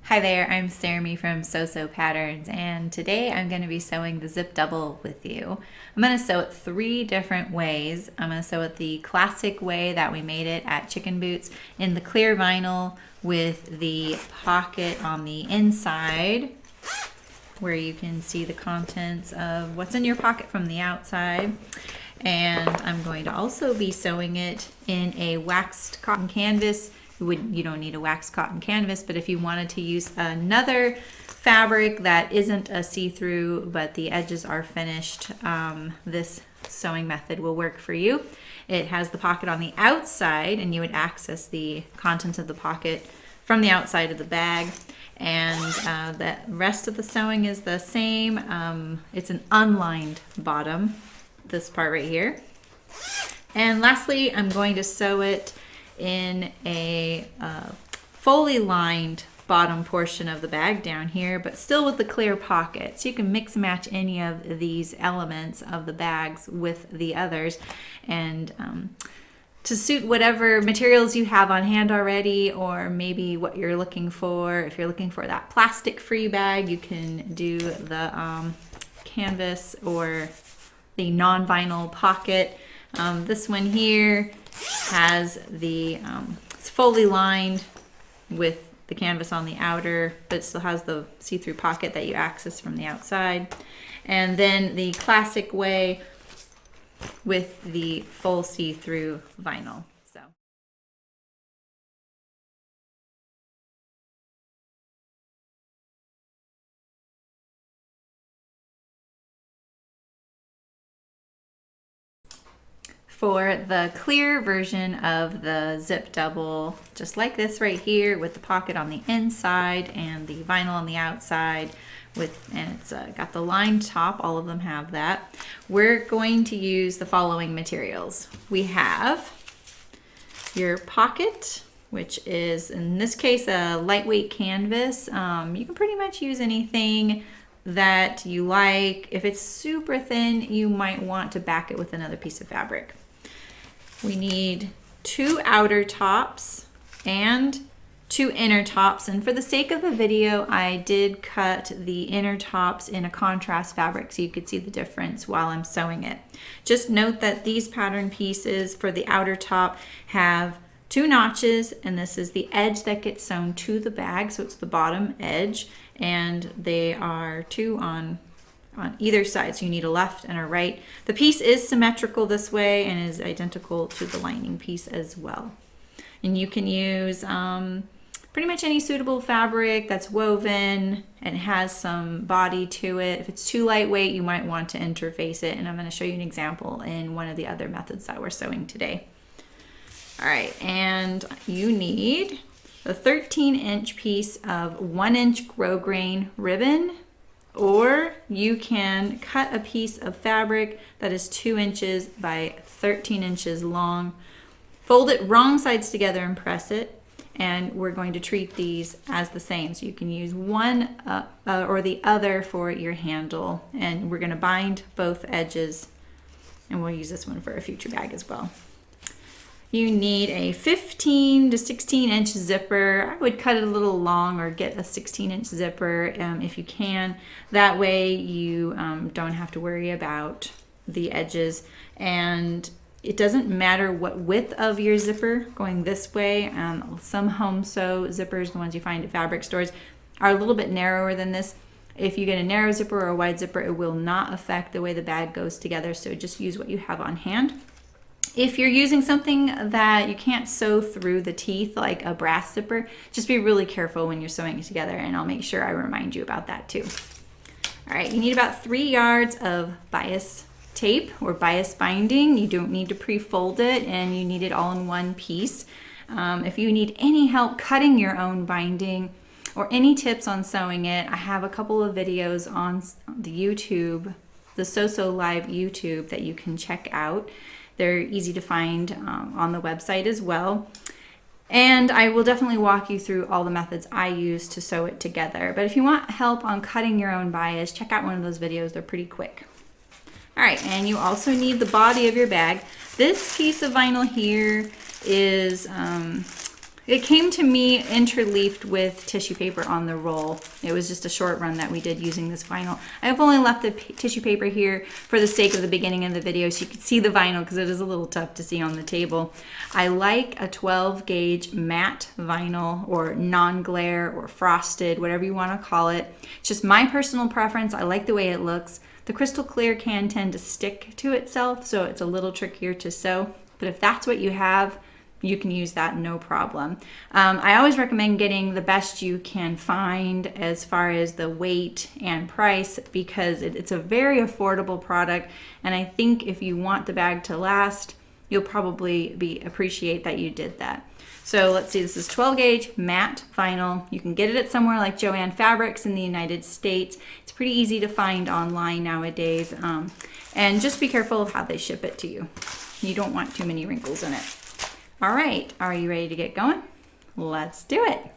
Hi there, I'm Saremy from So Patterns, and today I'm going to be sewing the zip double with you. I'm going to sew it 3 different ways. I'm going to sew it the classic way that we made it at Chicken Boots in the clear vinyl with the pocket on the inside where you can see the contents of what's in your pocket from the outside. And I'm going to also be sewing it in a waxed cotton canvas. You don't need a waxed cotton canvas, but if you wanted to use another fabric that isn't a see-through but the edges are finished, this sewing method will work for you. It has the pocket on the outside, and you would access the contents of the pocket from the outside of the bag. And the rest of the sewing is the same. It's an unlined bottom, this part right here. And lastly, I'm going to sew it in a fully lined bottom portion of the bag down here, but still with the clear pocket. So you can mix and match any of these elements of the bags with the others, and to suit whatever materials you have on hand already, or maybe what you're looking for. If you're looking for that plastic-free bag, you can do the canvas or the non-vinyl pocket. This one here has the it's fully lined with the canvas on the outer, but it still has the see-through pocket that you access from the outside. And then the classic way with the full see-through vinyl. For the clear version of the zip double, just like this right here, with the pocket on the inside and the vinyl on the outside, and it's got the lined top, all of them have that. We're going to use the following materials. We have your pocket, which is in this case a lightweight canvas. You can pretty much use anything that you like. If it's super thin, you might want to back it with another piece of fabric. We need 2 outer tops and 2 inner tops, and for the sake of the video I did cut the inner tops in a contrast fabric so you could see the difference while I'm sewing it. Just note that these pattern pieces for the outer top have 2 notches, and this is the edge that gets sewn to the bag, so it's the bottom edge, and they are 2 on either side, so you need a left and a right. The piece is symmetrical this way and is identical to the lining piece as well. And you can use pretty much any suitable fabric that's woven and has some body to it. If it's too lightweight, you might want to interface it, and I'm going to show you an example in one of the other methods that we're sewing today. All right, and you need a 13-inch piece of 1-inch grosgrain ribbon, or you can cut a piece of fabric that is 2 inches by 13 inches long. Fold it wrong sides together and press it, and we're going to treat these as the same. So you can use one or the other for your handle, and we're going to bind both edges, and we'll use this one for a future bag as well. You need a 15 to 16 inch zipper. I would cut it a little long or get a 16-inch zipper if you can. That way you don't have to worry about the edges. And it doesn't matter what width of your zipper going this way. Some home sew zippers, the ones you find at fabric stores, are a little bit narrower than this. If you get a narrow zipper or a wide zipper, it will not affect the way the bag goes together. So just use what you have on hand. If you're using something that you can't sew through the teeth, like a brass zipper, just be really careful when you're sewing it together, and I'll make sure I remind you about that too. All right, you need about 3 yards of bias tape or bias binding. You don't need to pre-fold it, and you need it all in one piece. If you need any help cutting your own binding or any tips on sewing it, I have a couple of videos on the YouTube, the So Live YouTube, that you can check out. They're easy to find on the website as well. And I will definitely walk you through all the methods I use to sew it together. But if you want help on cutting your own bias, check out one of those videos. They're pretty quick. All right, and you also need the body of your bag. This piece of vinyl here is It came to me interleafed with tissue paper on the roll. It was just a short run that we did using this vinyl. I've only left the tissue paper here for the sake of the beginning of the video so you can see the vinyl because it is a little tough to see on the table. I like a 12 gauge matte vinyl or non-glare or frosted, whatever you want to call it. It's just my personal preference. I like the way it looks. The crystal clear can tend to stick to itself, so it's a little trickier to sew. But if that's what you have, you can use that no problem. I always recommend getting the best you can find as far as the weight and price because it's a very affordable product, and I think if you want the bag to last, you'll probably appreciate that you did that. So let's see, this is 12 gauge matte vinyl. You can get it at somewhere like Joann Fabrics in the United States. It's pretty easy to find online nowadays, and just be careful of how they ship it to you. You don't want too many wrinkles in it. All right, are you ready to get going? Let's do it.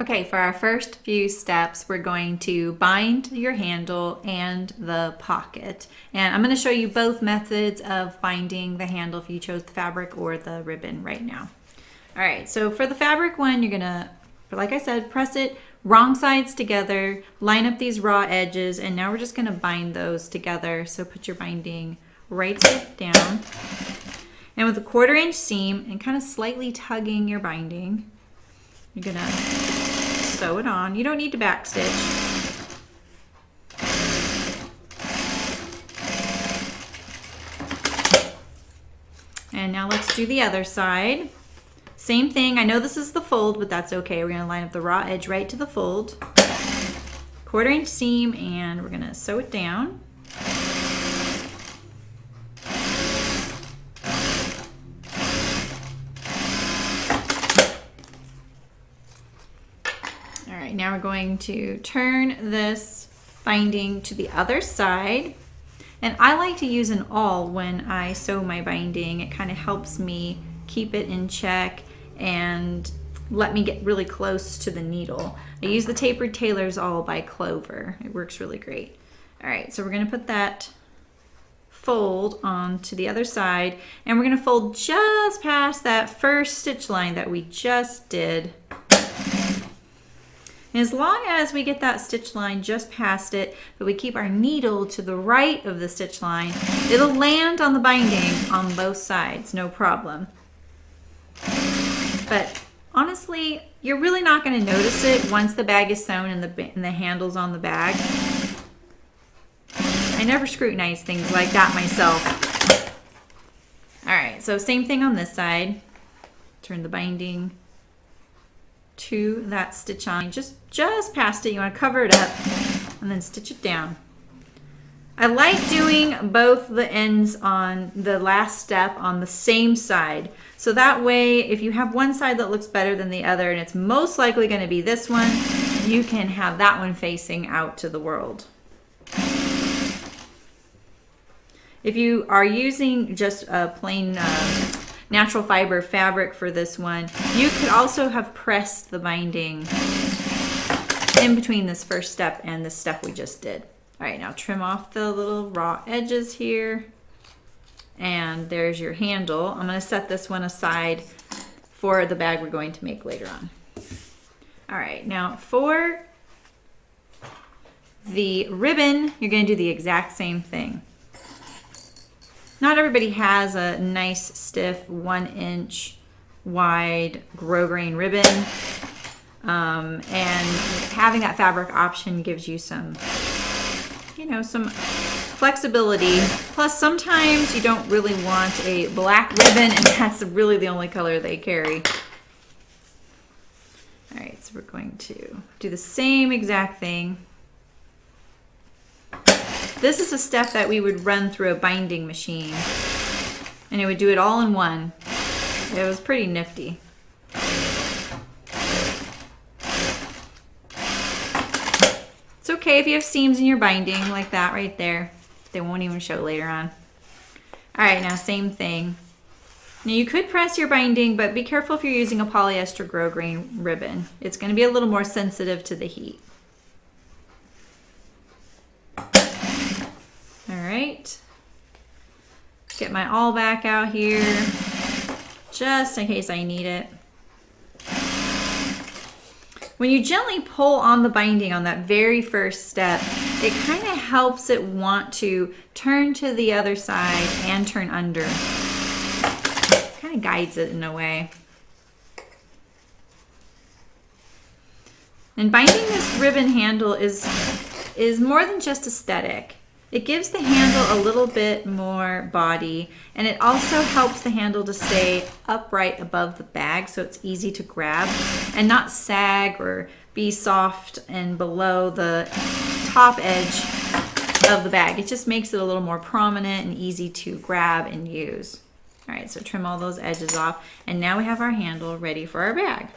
Okay, for our first few steps, we're going to bind your handle and the pocket. And I'm going to show you both methods of binding the handle if you chose the fabric or the ribbon right now. All right, so for the fabric one, you're going to, like I said, press it wrong sides together, line up these raw edges, and now we're just going to bind those together. So put your binding right side down. And with a 1/4 inch seam and kind of slightly tugging your binding, you're gonna sew it on. You don't need to backstitch. And now let's do the other side. Same thing, I know this is the fold, but that's okay. We're gonna line up the raw edge right to the fold. 1/4 inch seam, and we're gonna sew it down. Now we're going to turn this binding to the other side. And I like to use an awl when I sew my binding. It kind of helps me keep it in check and let me get really close to the needle. I use the Tapered Tailor's Awl by Clover. It works really great. All right, so we're going to put that fold onto the other side, and we're going to fold just past that first stitch line that we just did. As long as we get that stitch line just past it, but we keep our needle to the right of the stitch line, it'll land on the binding on both sides, no problem. But honestly, you're really not going to notice it once the bag is sewn and the handle's on the bag. I never scrutinize things like that myself. All right, so same thing on this side. Turn the binding to that stitch line, just past it. You want to cover it up and then stitch it down. I like doing both the ends on the last step on the same side. So that way, if you have one side that looks better than the other, and it's most likely going to be this one, you can have that one facing out to the world. If you are using just a plain natural fiber fabric for this one, you could also have pressed the binding in between this first step and the step we just did. All right, now trim off the little raw edges here, and there's your handle. I'm going to set this one aside for the bag we're going to make later on. All right, now for the ribbon, you're going to do the exact same thing. Not everybody has a nice stiff 1 inch wide grosgrain ribbon, and having that fabric option gives you some, some flexibility. Plus sometimes you don't really want a black ribbon, and that's really the only color they carry. All right, so we're going to do the same exact thing. This is a step that we would run through a binding machine, and it would do it all in one. It was pretty nifty. It's okay if you have seams in your binding like that right there. They won't even show later on. All right, now same thing. Now you could press your binding, but be careful if you're using a polyester grosgrain ribbon. It's going to be a little more sensitive to the heat. Alright, get my awl back out here, just in case I need it. When you gently pull on the binding on that very first step, it kind of helps it want to turn to the other side and turn under. Kind of guides it in a way. And binding this ribbon handle is more than just aesthetic. It gives the handle a little bit more body, and it also helps the handle to stay upright above the bag so it's easy to grab and not sag or be soft and below the top edge of the bag. It just makes it a little more prominent and easy to grab and use. All right, so trim all those edges off, and now we have our handle ready for our bag.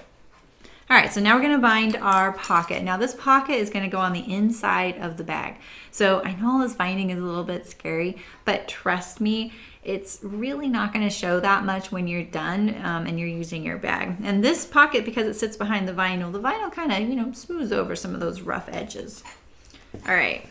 All right, so now we're gonna bind our pocket. Now this pocket is gonna go on the inside of the bag. So I know all this binding is a little bit scary, but trust me, it's really not gonna show that much when you're done and you're using your bag. And this pocket, because it sits behind the vinyl kind of, smooths over some of those rough edges. All right,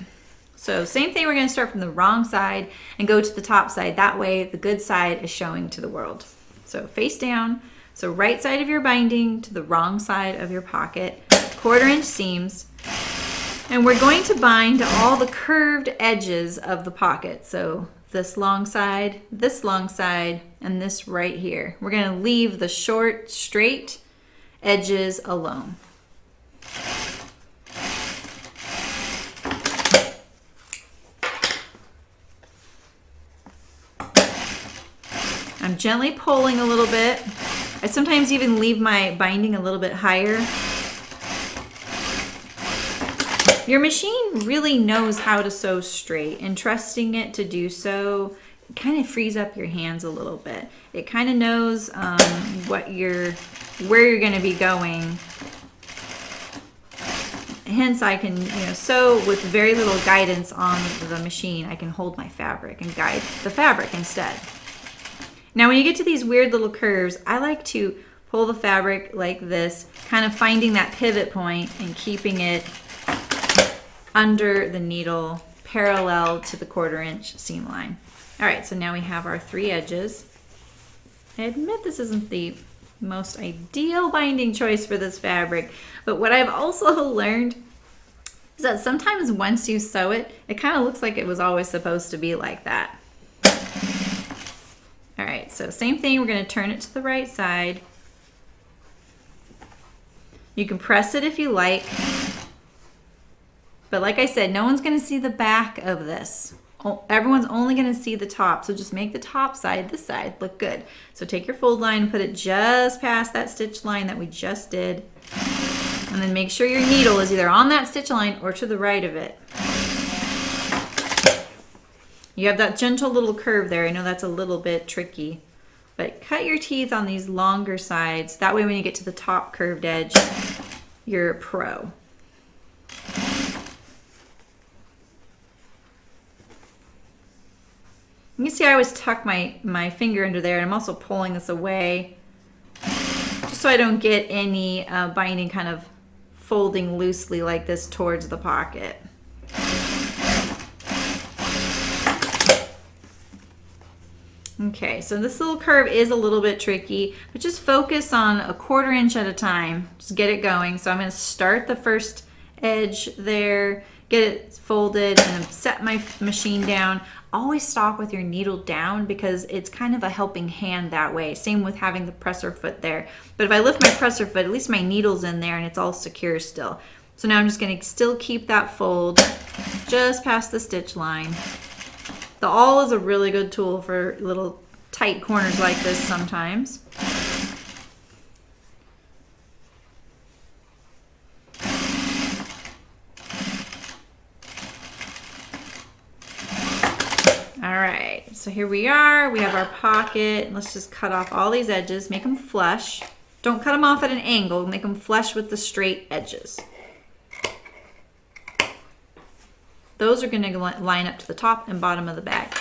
so same thing, we're gonna start from the wrong side and go to the top side. That way the good side is showing to the world. So face down. So right side of your binding to the wrong side of your pocket, 1/4 inch seams. And we're going to bind all the curved edges of the pocket. So this long side, and this right here. We're gonna leave the short, straight edges alone. I'm gently pulling a little bit. I sometimes even leave my binding a little bit higher. Your machine really knows how to sew straight, and trusting it to do so kind of frees up your hands a little bit. It kind of knows where you're going to be going. Hence, I can sew with very little guidance on the machine. I can hold my fabric and guide the fabric instead. Now when you get to these weird little curves, I like to pull the fabric like this, kind of finding that pivot point and keeping it under the needle parallel to the 1/4 inch seam line. All right, so now we have our 3 edges. I admit this isn't the most ideal binding choice for this fabric, but what I've also learned is that sometimes once you sew it, it kind of looks like it was always supposed to be like that. All right, so same thing, we're gonna turn it to the right side. You can press it if you like, but like I said, no one's gonna see the back of this. Everyone's only gonna see the top, so just make the top side, this side, look good. So take your fold line and put it just past that stitch line that we just did, and then make sure your needle is either on that stitch line or to the right of it. You have that gentle little curve there. I know that's a little bit tricky, but cut your teeth on these longer sides. That way when you get to the top curved edge, you're a pro. You can see I always tuck my finger under there, and I'm also pulling this away just so I don't get any binding kind of folding loosely like this towards the pocket. Okay, so this little curve is a little bit tricky, but just focus on a 1/4 inch at a time. Just get it going. So I'm going to start the first edge there, get it folded, and then set my machine down. Always stop with your needle down because it's kind of a helping hand that way. Same with having the presser foot there. But if I lift my presser foot, at least my needle's in there and it's all secure still. So now I'm just going to still keep that fold just past the stitch line. The awl is a really good tool for little tight corners like this sometimes. All right, so here we are. We have our pocket. Let's just cut off all these edges, make them flush. Don't cut them off at an angle, make them flush with the straight edges. Those are going to line up to the top and bottom of the bag.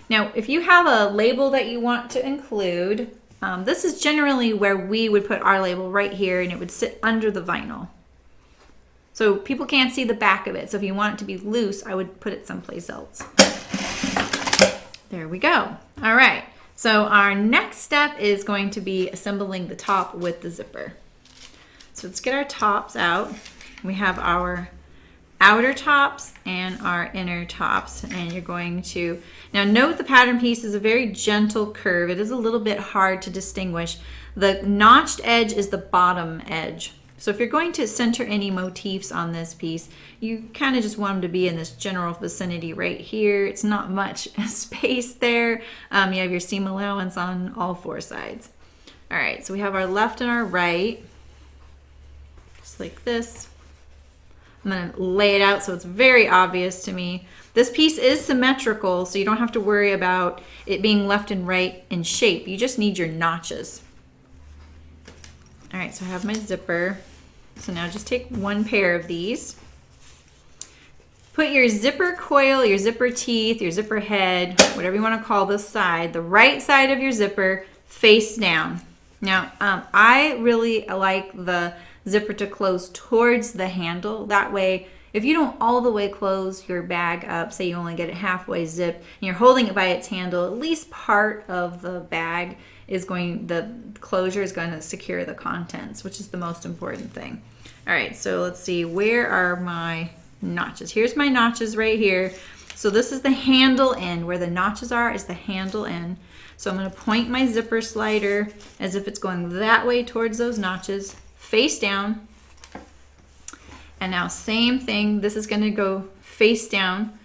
Now, if you have a label that you want to include, this is generally where we would put our label right here, and it would sit under the vinyl. So people can't see the back of it. So if you want it to be loose, I would put it someplace else. There we go. All right. So our next step is going to be assembling the top with the zipper. So So let's get our tops out. We have our outer tops and our inner tops, and you're going to now note the pattern piece is a very gentle curve. It is a little bit hard to distinguish. The notched edge is the bottom edge. So if you're going to center any motifs on this piece, you kind of just want them to be in this general vicinity right here. It's not much space there. You have your seam allowance on all four sides. All right, so we have our left and our right, just like this. I'm gonna lay it out so it's very obvious to me. This piece is symmetrical, so you don't have to worry about it being left and right in shape. You just need your notches. All right, so I have my zipper. So now just take one pair of these. Put your zipper coil, your zipper teeth, your zipper head, whatever you want to call this side, the right side of your zipper face down. Now, I really like the zipper to close towards the handle. That way, if you don't all the way close your bag up, say you only get it halfway zipped, and you're holding it by its handle, at least part of the bag is the closure is going to secure the contents, which is the most important thing. All right, so let's see, where are my notches? Here's my notches right here. So this is the handle end. Where the notches are is the handle end. So I'm going to point my zipper slider as if it's going that way towards those notches, face down. And now same thing, this is going to go face down.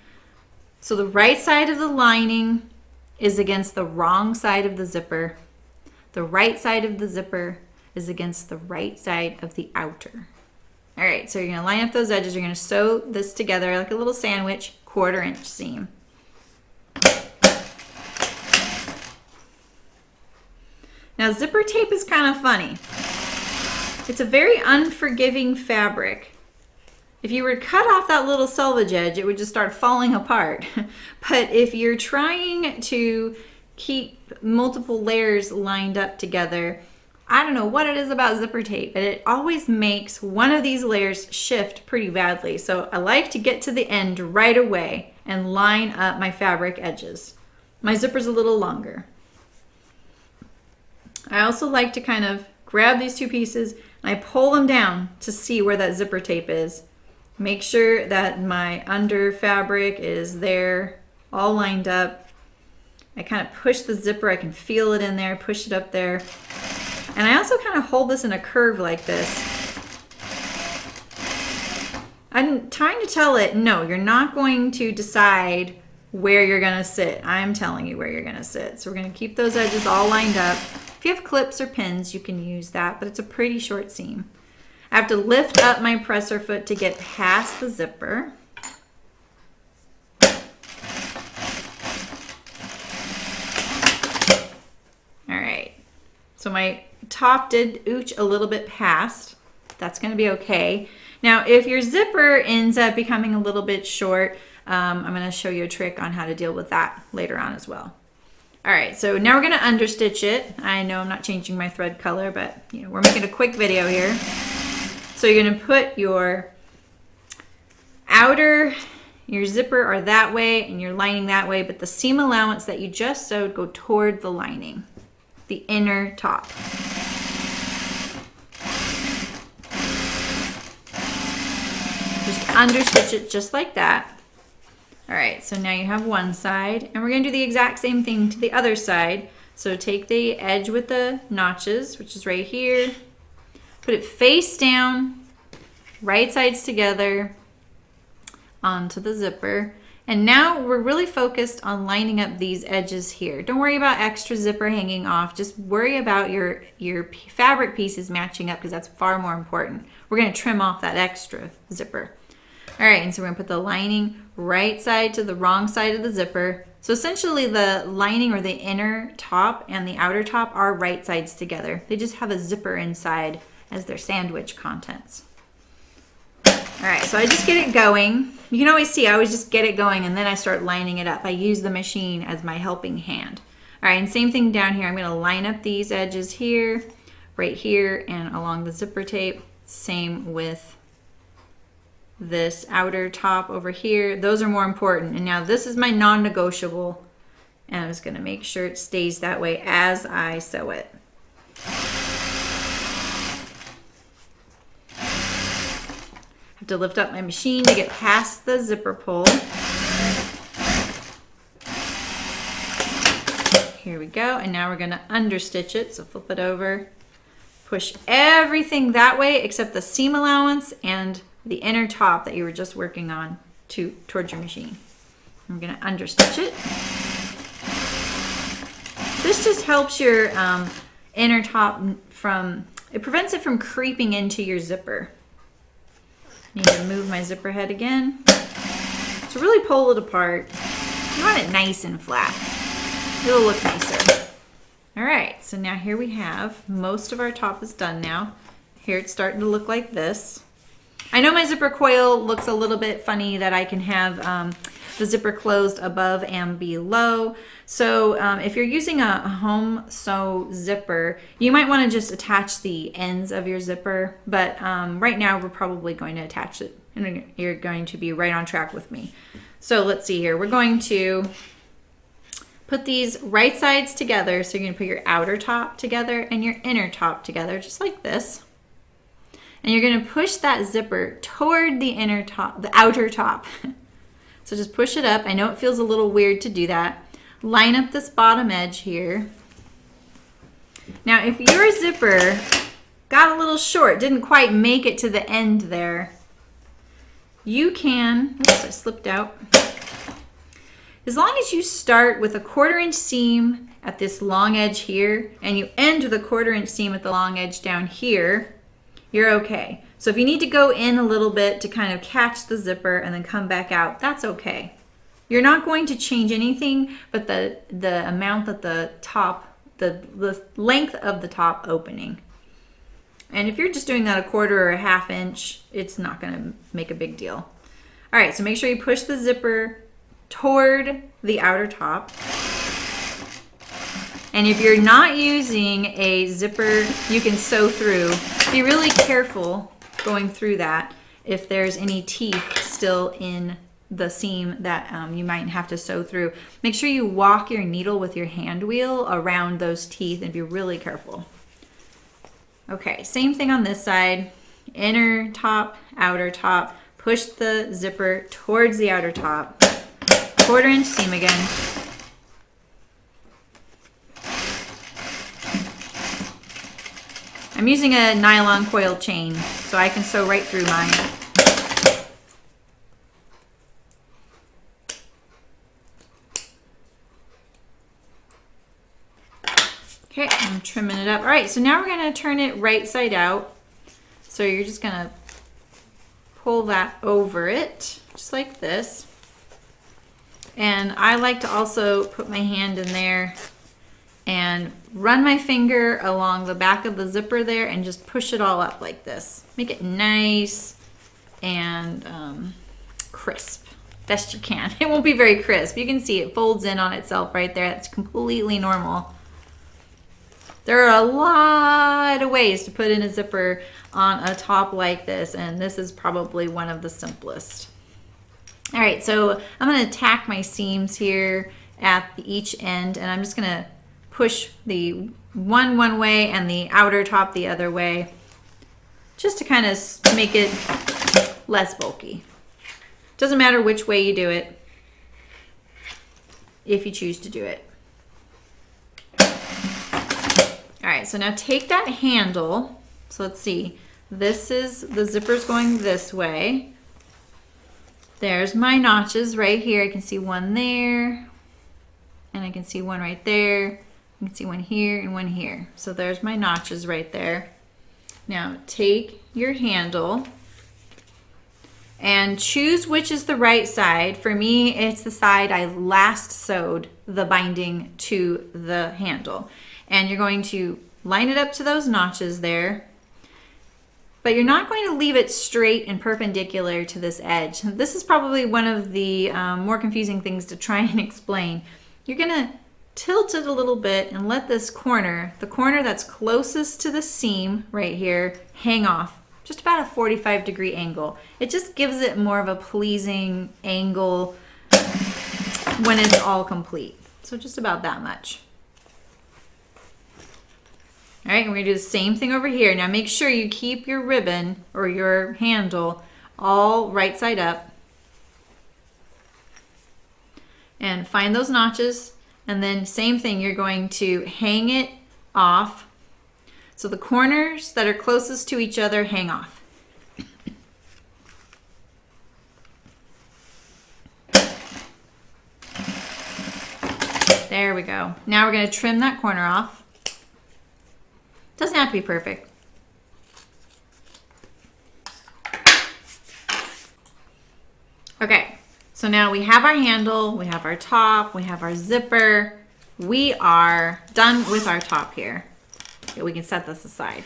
So the right side of the lining is against the wrong side of the zipper. The right side of the zipper is against the right side of the outer. All right, so you're going to line up those edges. You're going to sew this together like a little sandwich, 1/4 inch seam. Now zipper tape is kind of funny. It's a very unforgiving fabric. If you were to cut off that little selvage edge, it would just start falling apart. But if you're trying to keep multiple layers lined up together, I don't know what it is about zipper tape, but it always makes one of these layers shift pretty badly. So I like to get to the end right away and line up my fabric edges. My zipper's a little longer. I also like to kind of grab these two pieces and I pull them down to see where that zipper tape is. Make sure that my under fabric is there, all lined up. I kind of push the zipper, I can feel it in there, push it up there. And I also kind of hold this in a curve like this. I'm trying to tell it, no, you're not going to decide where you're gonna sit. I'm telling you where you're gonna sit. So we're gonna keep those edges all lined up. If you have clips or pins, you can use that, but it's a pretty short seam. I have to lift up my presser foot to get past the zipper. All right, so my top did ooch a little bit past. That's gonna be okay. Now, if your zipper ends up becoming a little bit short, I'm gonna show you a trick on how to deal with that later on as well. All right, so now we're gonna understitch it. I know I'm not changing my thread color, but you know, we're making a quick video here. So you're gonna put your outer, your zipper are that way and you're lining that way, but the seam allowance that you just sewed go toward the lining, the inner top. Just understitch it just like that. All right, so now you have one side, and we're gonna do the exact same thing to the other side. So take the edge with the notches, which is right here, put it face down, right sides together onto the zipper. And now we're really focused on lining up these edges here. Don't worry about extra zipper hanging off. Just worry about your fabric pieces matching up because that's far more important. We're gonna trim off that extra zipper. All right, and so we're gonna put the lining right side to the wrong side of the zipper. So essentially the lining or the inner top and the outer top are right sides together. They just have a zipper inside as their sandwich contents. All right, so I just get it going. You can always see I always just get it going and then I start lining it up. I use the machine as my helping hand. All right, and same thing down here. I'm gonna line up these edges here, right here, and along the zipper tape. Same with this outer top over here. Those are more important. And now this is my non-negotiable. And I'm just gonna make sure it stays that way as I sew it. to lift up my machine to get past the zipper pull. Here we go, and now we're gonna understitch it, so flip it over. Push everything that way except the seam allowance and the inner top that you were just working on towards your machine. I'm gonna understitch it. This just helps your inner top it prevents it from creeping into your zipper. Need to move my zipper head again. So really pull it apart. You want it nice and flat. It'll look nicer. All right, so now here we have, most of our top is done now. Here it's starting to look like this. I know my zipper coil looks a little bit funny that I can have the zipper closed above and below. So if you're using a home sew zipper, you might want to just attach the ends of your zipper, but right now we're probably going to attach it, and you're going to be right on track with me. So let's see here. We're going to put these right sides together. So you're going to put your outer top together and your inner top together, just like this. And you're going to push that zipper toward the inner top, the outer top. So just push it up. I know it feels a little weird to do that. Line up this bottom edge here. Now, if your zipper got a little short, didn't quite make it to the end there, you can, oops, I slipped out. As long as you start with a 1/4 inch seam at this long edge here, and you end with a 1/4 inch seam at the long edge down here, you're okay. So if you need to go in a little bit to kind of catch the zipper and then come back out, that's okay. You're not going to change anything but the amount that the top, the length of the top opening. And if you're just doing that a 1/4 or a 1/2 inch, it's not gonna make a big deal. All right, so make sure you push the zipper toward the outer top. And if you're not using a zipper you can sew through, be really careful going through that if there's any teeth still in the seam that you might have to sew through. Make sure you walk your needle with your hand wheel around those teeth and be really careful. Okay, same thing on this side. Inner top, outer top. Push the zipper towards the outer top. 1/4 inch seam again. I'm using a nylon coil chain, so I can sew right through mine. Okay, I'm trimming it up. All right, so now we're gonna turn it right side out. So you're just gonna pull that over it, just like this. And I like to also put my hand in there and run my finger along the back of the zipper there and just push it all up like this. Make it nice and crisp, best you can. It won't be very crisp. You can see it folds in on itself right there. That's completely normal. There are a lot of ways to put in a zipper on a top like this, and this is probably one of the simplest. All right, so I'm gonna tack my seams here at each end, and I'm just gonna push the one way and the outer top the other way, just to kind of make it less bulky. Doesn't matter which way you do it, if you choose to do it. All right, so now take that handle. So let's see, this is, the zipper's going this way. There's my notches right here. I can see one there, and I can see one right there. I can see one here and one here. So there's my notches right there. Now take your handle and choose which is the right side. For me, it's the side I last sewed the binding to the handle. And you're going to line it up to those notches there. But you're not going to leave it straight and perpendicular to this edge. This is probably one of the more confusing things to try and explain. You're gonna tilt it a little bit and let this corner, the corner that's closest to the seam right here, hang off just about a 45-degree angle. It just gives it more of a pleasing angle when it's all complete. So just about that much. All right, and we're gonna do the same thing over here. Now make sure you keep your ribbon or your handle all right side up. And find those notches. And then same thing, you're going to hang it off. So the corners that are closest to each other hang off. There we go. Now we're going to trim that corner off. Doesn't have to be perfect. Okay, so now we have our handle, we have our top, we have our zipper. We are done with our top here. Okay, we can set this aside.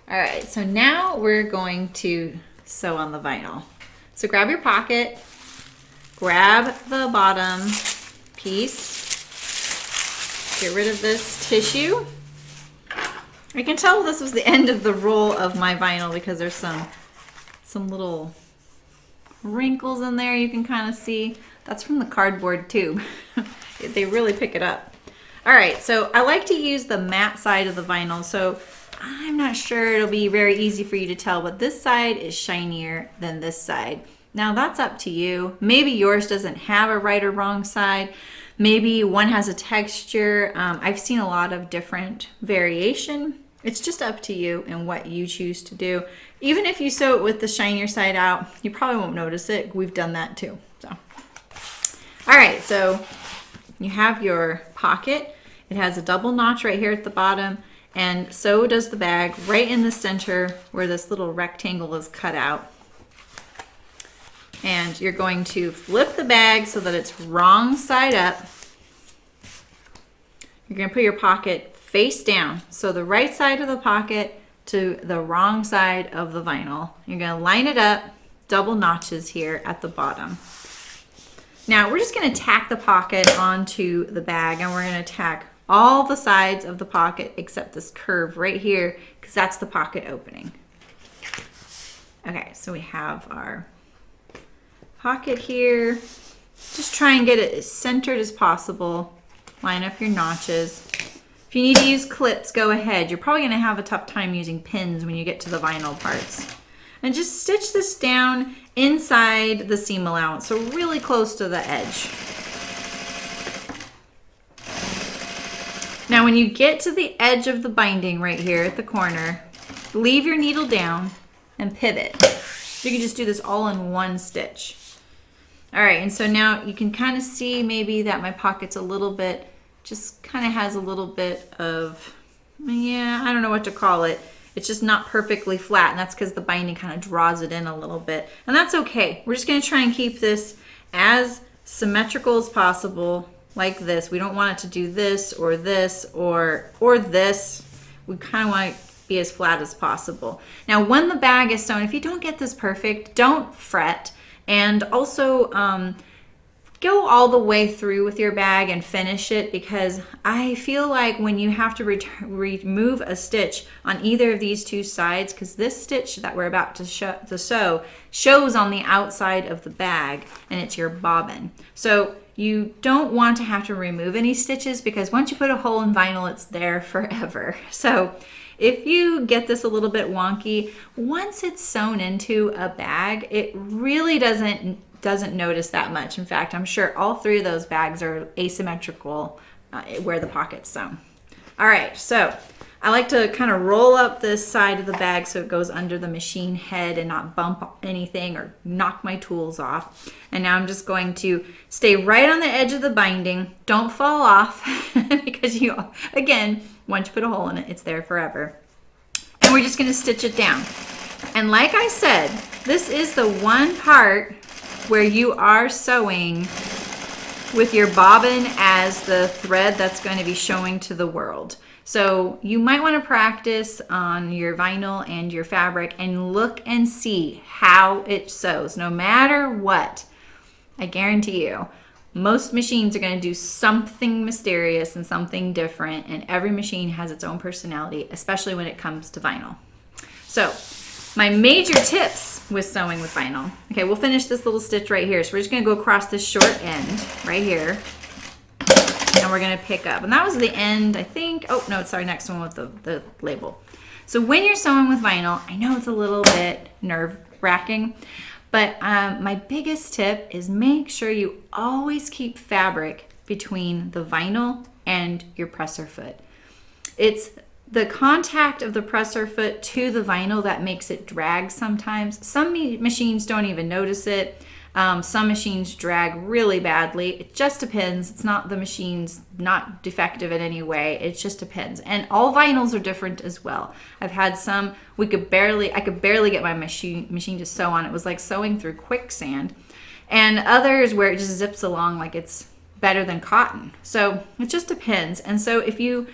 All right, so now we're going to sew on the vinyl. So grab your pocket, grab the bottom piece, get rid of this tissue. I can tell this was the end of the roll of my vinyl because there's some little wrinkles in there you can kind of see. That's from the cardboard tube. They really pick it up. All right, so I like to use the matte side of the vinyl, so I'm not sure it'll be very easy for you to tell, but this side is shinier than this side. Now that's up to you. Maybe yours doesn't have a right or wrong side. Maybe one has a texture. I've seen a lot of different variation. It's just up to you and what you choose to do. Even if you sew it with the shinier side out, you probably won't notice it. We've done that too. So, all right, so you have your pocket. It has a double notch right here at the bottom, and so does the bag right in the center where this little rectangle is cut out. And you're going to flip the bag so that it's wrong side up. You're going to put your pocket face down. So the right side of the pocket to the wrong side of the vinyl. You're going to line it up, double notches here at the bottom. Now we're just going to tack the pocket onto the bag, and we're going to tack all the sides of the pocket except this curve right here because that's the pocket opening. Okay, so we have our pocket here. Just try and get it as centered as possible. Line up your notches. If you need to use clips, go ahead. You're probably going to have a tough time using pins when you get to the vinyl parts. And just stitch this down inside the seam allowance, so really close to the edge. Now when you get to the edge of the binding right here at the corner, leave your needle down and pivot. You can just do this all in one stitch. All right, and so now you can kind of see maybe that my pocket's a little bit, just kind of has a little bit of, yeah, I don't know what to call it. It's just not perfectly flat, and that's because the binding kind of draws it in a little bit. And that's okay. We're just gonna try and keep this as symmetrical as possible, like this. We don't want it to do this or this or this. We kind of want it to be as flat as possible. Now, when the bag is sewn, if you don't get this perfect, don't fret. And also go all the way through with your bag and finish it, because I feel like when you have to remove a stitch on either of these two sides, because this stitch that we're about to sew shows on the outside of the bag and it's your bobbin. So you don't want to have to remove any stitches, because once you put a hole in vinyl, it's there forever. So if you get this a little bit wonky, once it's sewn into a bag, it really doesn't notice that much. In fact, I'm sure all three of those bags are asymmetrical where the pocket's sewn. All right, so I like to kind of roll up this side of the bag so it goes under the machine head and not bump anything or knock my tools off. And now I'm just going to stay right on the edge of the binding. Don't fall off because you, again, once you put a hole in it, it's there forever. And we're just going to stitch it down. And like I said, this is the one part where you are sewing with your bobbin as the thread that's going to be showing to the world. So you might want to practice on your vinyl and your fabric and look and see how it sews. No matter what, I guarantee you, most machines are going to do something mysterious and something different, and every machine has its own personality, especially when it comes to vinyl. So my major tips with sewing with vinyl. Okay, we'll finish this little stitch right here. So we're just going to go across this short end right here, and we're going to pick up. And that was the end, I think. Oh, no, it's our next one with the label. So when you're sewing with vinyl, I know it's a little bit racking. But my biggest tip is make sure you always keep fabric between the vinyl and your presser foot. It's the contact of the presser foot to the vinyl that makes it drag sometimes. Some machines don't even notice it. Some machines drag really badly. It just depends. It's not the machine's not defective in any way. It just depends. And all vinyls are different as well. I've had some, I could barely get my machine to sew on. It was like sewing through quicksand. And others where it just zips along like it's better than cotton. So it just depends. And so if you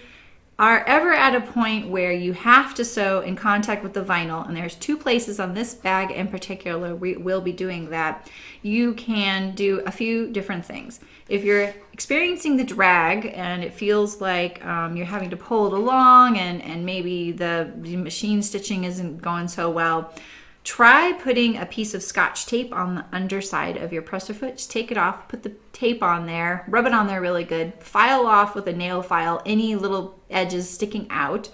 are ever at a point where you have to sew in contact with the vinyl, and there's 2 places on this bag in particular we will be doing that, you can do a few different things. If you're experiencing the drag and it feels like you're having to pull it along and maybe the machine stitching isn't going so well, try putting a piece of Scotch tape on the underside of your presser foot. Just take it off, put the tape on there, rub it on there really good, file off with a nail file any little edges sticking out,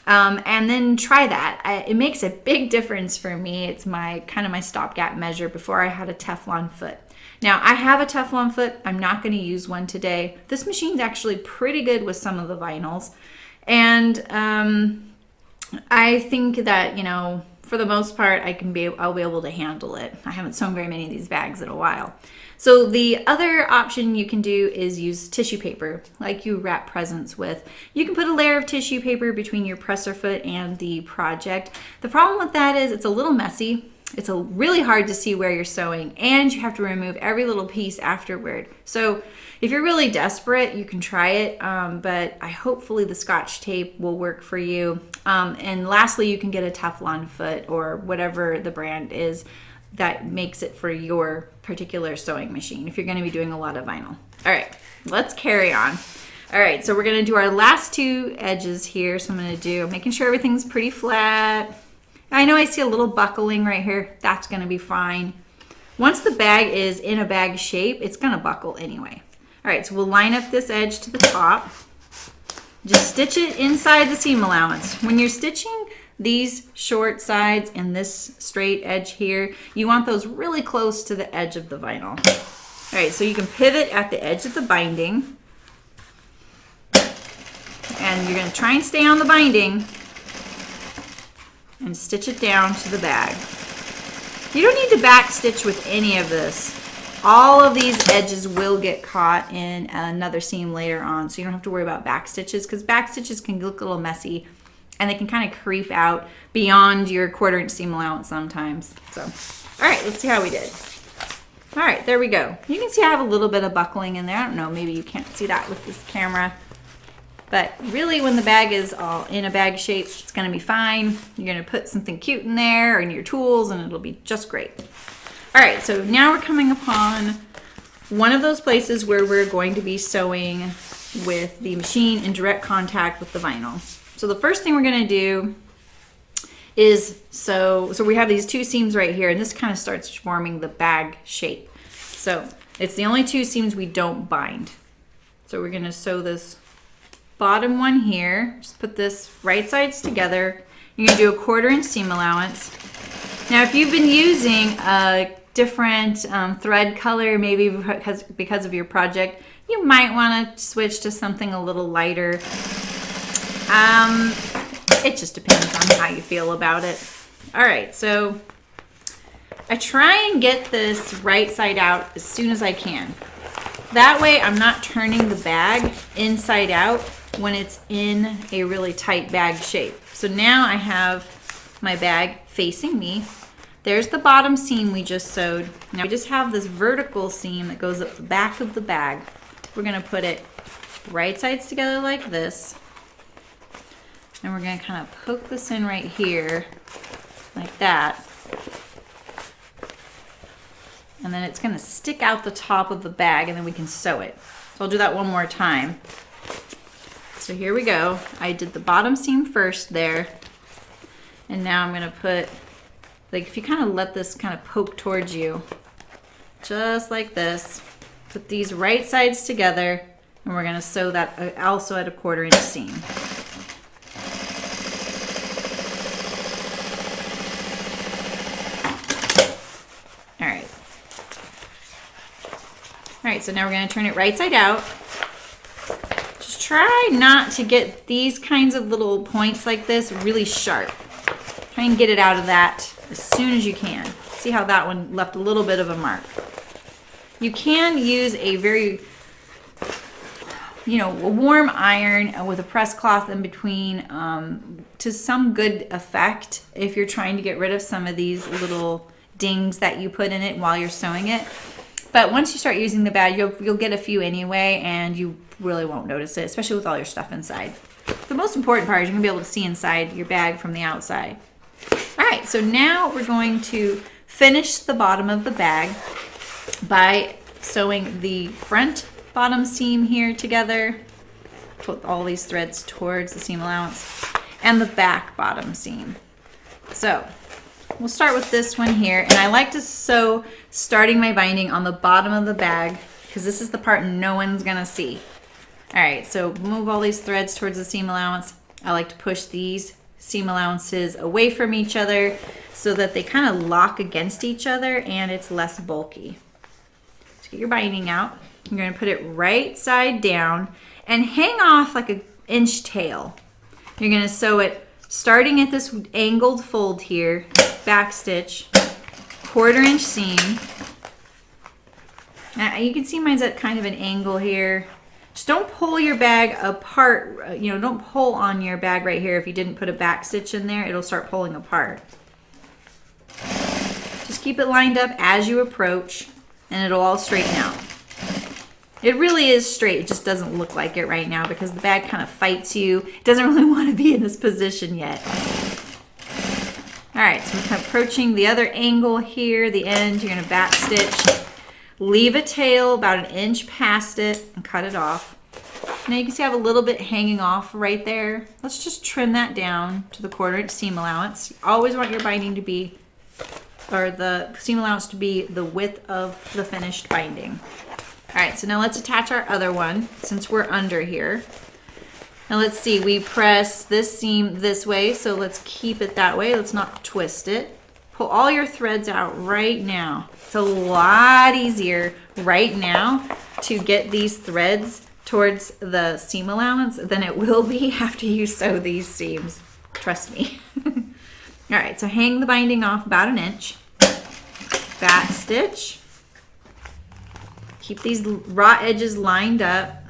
and then try that. It makes a big difference for me. It's my kind of my stopgap measure before I had a Teflon foot. Now I have a Teflon foot. I'm not going to use one today. This machine's actually pretty good with some of the vinyls, and I think that, you know, for the most part, I'll be able to handle it. I haven't sewn very many of these bags in a while. So the other option you can do is use tissue paper, like you wrap presents with. You can put a layer of tissue paper between your presser foot and the project. The problem with that is it's a little messy. It's really hard to see where you're sewing, and you have to remove every little piece afterward. So if you're really desperate, you can try it, but hopefully the Scotch tape will work for you. And lastly, you can get a Teflon foot or whatever the brand is that makes it for your particular sewing machine if you're going to be doing a lot of vinyl. All right, let's carry on. All right, so we're going to do our last 2 edges here. So I'm making sure everything's pretty flat. I know I see a little buckling right here. That's going to be fine. Once the bag is in a bag shape, it's going to buckle anyway. All right, so we'll line up this edge to the top. Just stitch it inside the seam allowance. When you're stitching these short sides and this straight edge here, you want those really close to the edge of the vinyl. All right, so you can pivot at the edge of the binding. And you're going to try and stay on the binding and stitch it down to the bag. You don't need to back stitch with any of this. All of these edges will get caught in another seam later on, so you don't have to worry about back stitches, because back stitches can look a little messy and they can kind of creep out beyond your 1/4 inch seam allowance sometimes. So, all right, let's see how we did. All right, there we go. You can see I have a little bit of buckling in there. I don't know, maybe you can't see that with this camera. But really, when the bag is all in a bag shape, it's going to be fine. You're going to put something cute in there and your tools, and it'll be just great. All right, so now we're coming upon one of those places where we're going to be sewing with the machine in direct contact with the vinyl. So the first thing we're going to do is so we have these 2 seams right here, and this kind of starts forming the bag shape. So it's the only 2 seams we don't bind. So we're going to sew this bottom one here. Just put this right sides together. You're going to do a 1/4 inch seam allowance. Now, if you've been using a different thread color, maybe because of your project, you might want to switch to something a little lighter. It just depends on how you feel about it. All right, so I try and get this right side out as soon as I can. That way I'm not turning the bag inside out when it's in a really tight bag shape. So now I have my bag facing me. There's the bottom seam we just sewed. Now we just have this vertical seam that goes up the back of the bag. We're gonna put it right sides together like this. And we're gonna kind of poke this in right here, like that. And then it's gonna stick out the top of the bag, and then we can sew it. So I'll do that one more time. So here we go. I did the bottom seam first there. And now I'm gonna put, like, if you kind of let this kind of poke towards you, just like this, put these right sides together, and we're gonna sew that also at a 1/4 inch seam. All right, so now we're gonna turn it right side out. Just try not to get these kinds of little points like this really sharp. Try and get it out of that as soon as you can. See how that one left a little bit of a mark. You can use a very, a warm iron with a press cloth in between to some good effect if you're trying to get rid of some of these little dings that you put in it while you're sewing it. But once you start using the bag, you'll get a few anyway, and you really won't notice it, especially with all your stuff inside. The most important part is you're gonna be able to see inside your bag from the outside. All right, so now we're going to finish the bottom of the bag by sewing the front bottom seam here together. Put all these threads towards the seam allowance, and the back bottom seam. So we'll start with this one here, and I like to sew starting my binding on the bottom of the bag because this is the part no one's gonna see. All right, so move all these threads towards the seam allowance. I like to push these seam allowances away from each other so that they kind of lock against each other and it's less bulky. So get your binding out. You're gonna put it right side down and hang off like an inch tail. You're gonna sew it starting at this angled fold here, back stitch, 1/4 inch seam. Now you can see mine's at kind of an angle here. Just don't pull your bag apart, don't pull on your bag right here. If you didn't put a back stitch in there, it'll start pulling apart. Just keep it lined up as you approach and it'll all straighten out. It really is straight, it just doesn't look like it right now because the bag kind of fights you. It doesn't really want to be in this position yet. All right, so we're approaching the other angle here, the end. You're gonna back stitch, leave a tail about an inch past it and cut it off. Now you can see I have a little bit hanging off right there. Let's just trim that down to the 1/4 inch seam allowance. You always want your binding to be, or the seam allowance to be the width of the finished binding. All right, so now let's attach our other one since we're under here. Now let's see, we press this seam this way, so let's keep it that way. Let's not twist it. Pull all your threads out right now. It's a lot easier right now to get these threads towards the seam allowance than it will be after you sew these seams. Trust me. All right, so hang the binding off about an inch. Back stitch. Keep these raw edges lined up.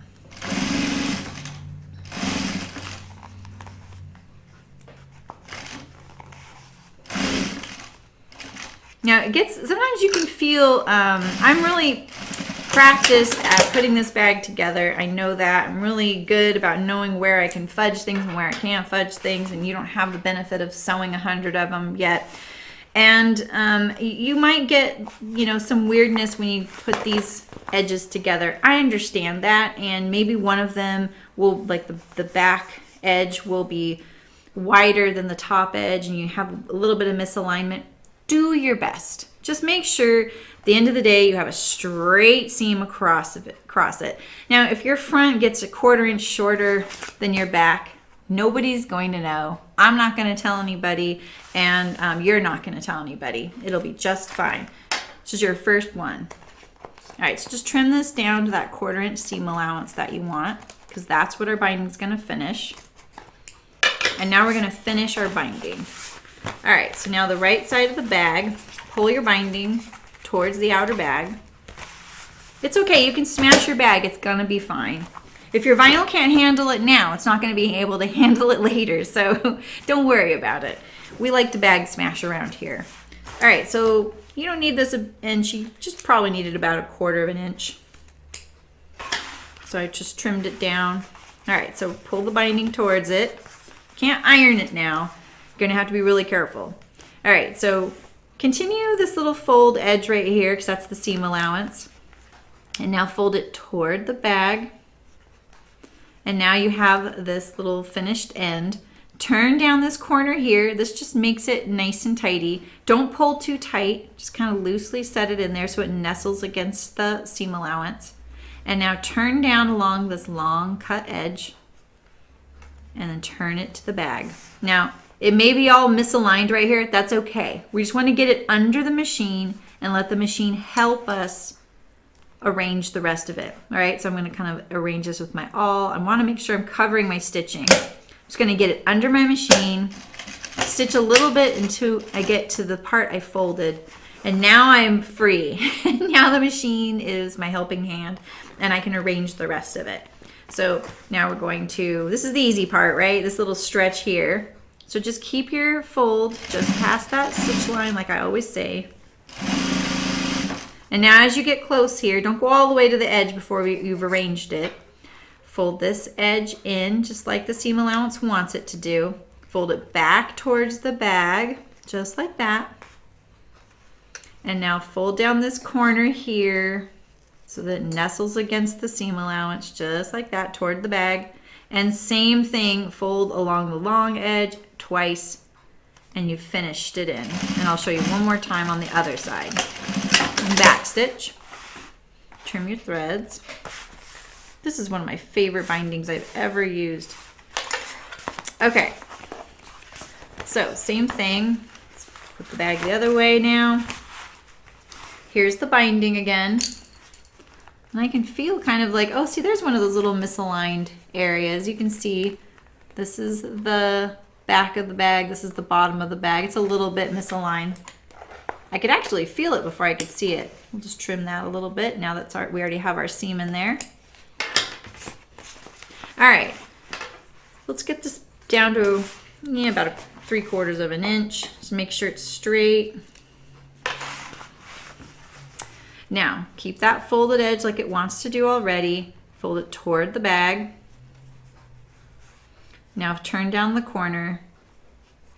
Now it gets, sometimes you can feel, I'm really practiced at putting this bag together. I know that. I'm really good about knowing where I can fudge things and where I can't fudge things, and you don't have the benefit of sewing 100 of them yet. And you might get, some weirdness when you put these edges together. I understand that, and maybe one of them will, like the back edge will be wider than the top edge, and you have a little bit of misalignment. Do your best. Just make sure at the end of the day you have a straight seam across it. Now, if your front gets a 1/4 inch shorter than your back, nobody's going to know. I'm not going to tell anybody, and you're not going to tell anybody. It'll be just fine. This is your first one. All right, so just trim this down to that 1/4 inch seam allowance that you want, because that's what our binding's going to finish. And now we're going to finish our binding. All right, so now the right side of the bag, pull your binding towards the outer bag. It's okay, you can smash your bag, it's gonna be fine. If your vinyl can't handle it now, it's not gonna be able to handle it later, so don't worry about it. We like to bag smash around here. All right, so you don't need this an inch, you just probably needed about a 1/4 of an inch. So I just trimmed it down. All right, so pull the binding towards it. Can't iron it now. You're gonna have to be really careful. All right, so continue this little fold edge right here because that's the seam allowance. And now fold it toward the bag. And now you have this little finished end. Turn down this corner here. This just makes it nice and tidy. Don't pull too tight. Just kind of loosely set it in there so it nestles against the seam allowance. And now turn down along this long cut edge and then turn it to the bag. Now, it may be all misaligned right here. That's okay. We just want to get it under the machine and let the machine help us arrange the rest of it. All right, so I'm going to kind of arrange this with my awl. I want to make sure I'm covering my stitching. I'm just going to get it under my machine, stitch a little bit until I get to the part I folded, and now I'm free. Now the machine is my helping hand, and I can arrange the rest of it. So now we're going to, this is the easy part, right? This little stretch here. So just keep your fold just past that stitch line like I always say. And now as you get close here, don't go all the way to the edge before you've arranged it. Fold this edge in just like the seam allowance wants it to do. Fold it back towards the bag, just like that. And now fold down this corner here so that it nestles against the seam allowance, just like that, toward the bag. And same thing, fold along the long edge twice, and you've finished it in. And I'll show you one more time on the other side. Back stitch, trim your threads. This is one of my favorite bindings I've ever used. Okay, so same thing. Let's put the bag the other way now. Here's the binding again. And I can feel kind of like, oh, see, there's one of those little misaligned areas. You can see this is the back of the bag. This is the bottom of the bag. It's a little bit misaligned. I could actually feel it before I could see it. We'll just trim that a little bit now that we already have our seam in there. All right, let's get this down to about 3/4 of an inch. Just make sure it's straight. Now, keep that folded edge like it wants to do already. Fold it toward the bag. Now turn down the corner,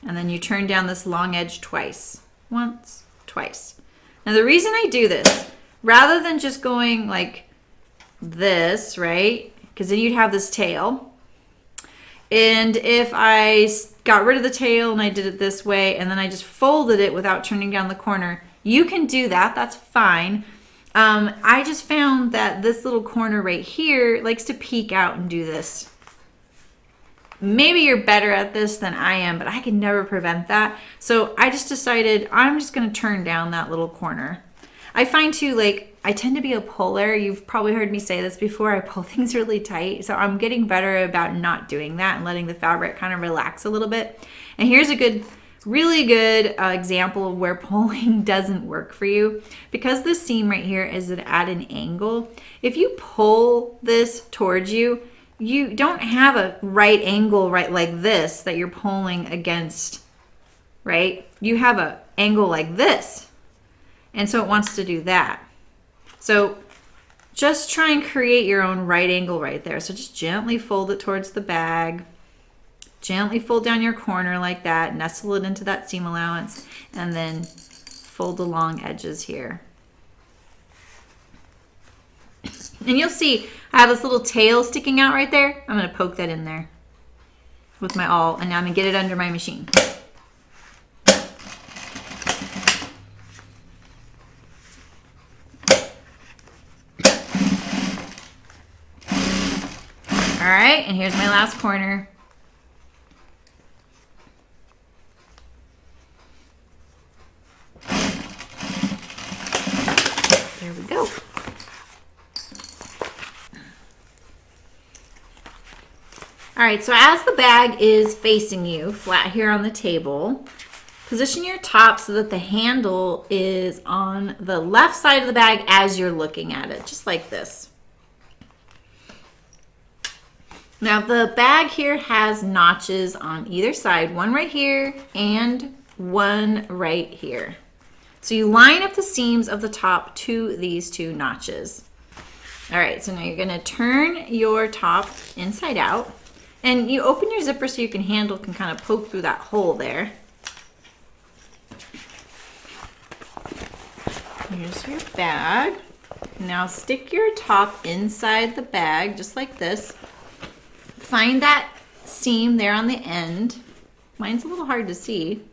and then you turn down this long edge twice. Once, twice. Now the reason I do this, rather than just going like this, right? Because then you'd have this tail. And if I got rid of the tail and I did it this way, and then I just folded it without turning down the corner, you can do that, that's fine. I just found that this little corner right here likes to peek out and do this. Maybe you're better at this than I am, but I can never prevent that. So I just decided I'm just gonna turn down that little corner. I find too, like, I tend to be a puller. You've probably heard me say this before. I pull things really tight. So I'm getting better about not doing that and letting the fabric kind of relax a little bit. And here's a good, really good example of where pulling doesn't work for you. Because this seam right here is at an angle, if you pull this towards you, you don't have a right angle right like this that you're pulling against, right? You have an angle like this. And so it wants to do that. So just try and create your own right angle right there. So just gently fold it towards the bag. Gently fold down your corner like that. Nestle it into that seam allowance. And then fold the long edges here. And you'll see I have this little tail sticking out right there. I'm going to poke that in there with my awl, and now I'm going to get it under my machine. All right, and here's my last corner. There we go. All right, so as the bag is facing you flat here on the table, position your top so that the handle is on the left side of the bag as you're looking at it, just like this. Now the bag here has notches on either side, one right here and one right here. So you line up the seams of the top to these two notches. All right, so now you're gonna turn your top inside out. And you open your zipper so your handle can kind of poke through that hole there. Here's your bag. Now stick your top inside the bag, just like this. Find that seam there on the end. Mine's a little hard to see.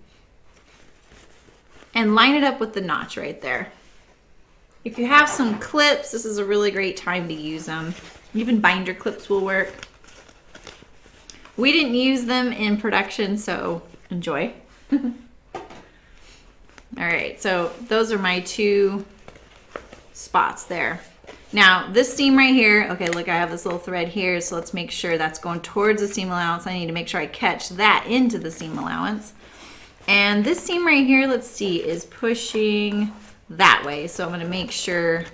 And line it up with the notch right there. If you have some clips, this is a really great time to use them. Even binder clips will work. We didn't use them in production, so enjoy. All right, so those are my two spots there. Now this seam right here, okay, look, I have this little thread here, so let's make sure that's going towards the seam allowance. I need to make sure I catch that into the seam allowance. And this seam right here, let's see, is pushing that way. So I'm gonna make sure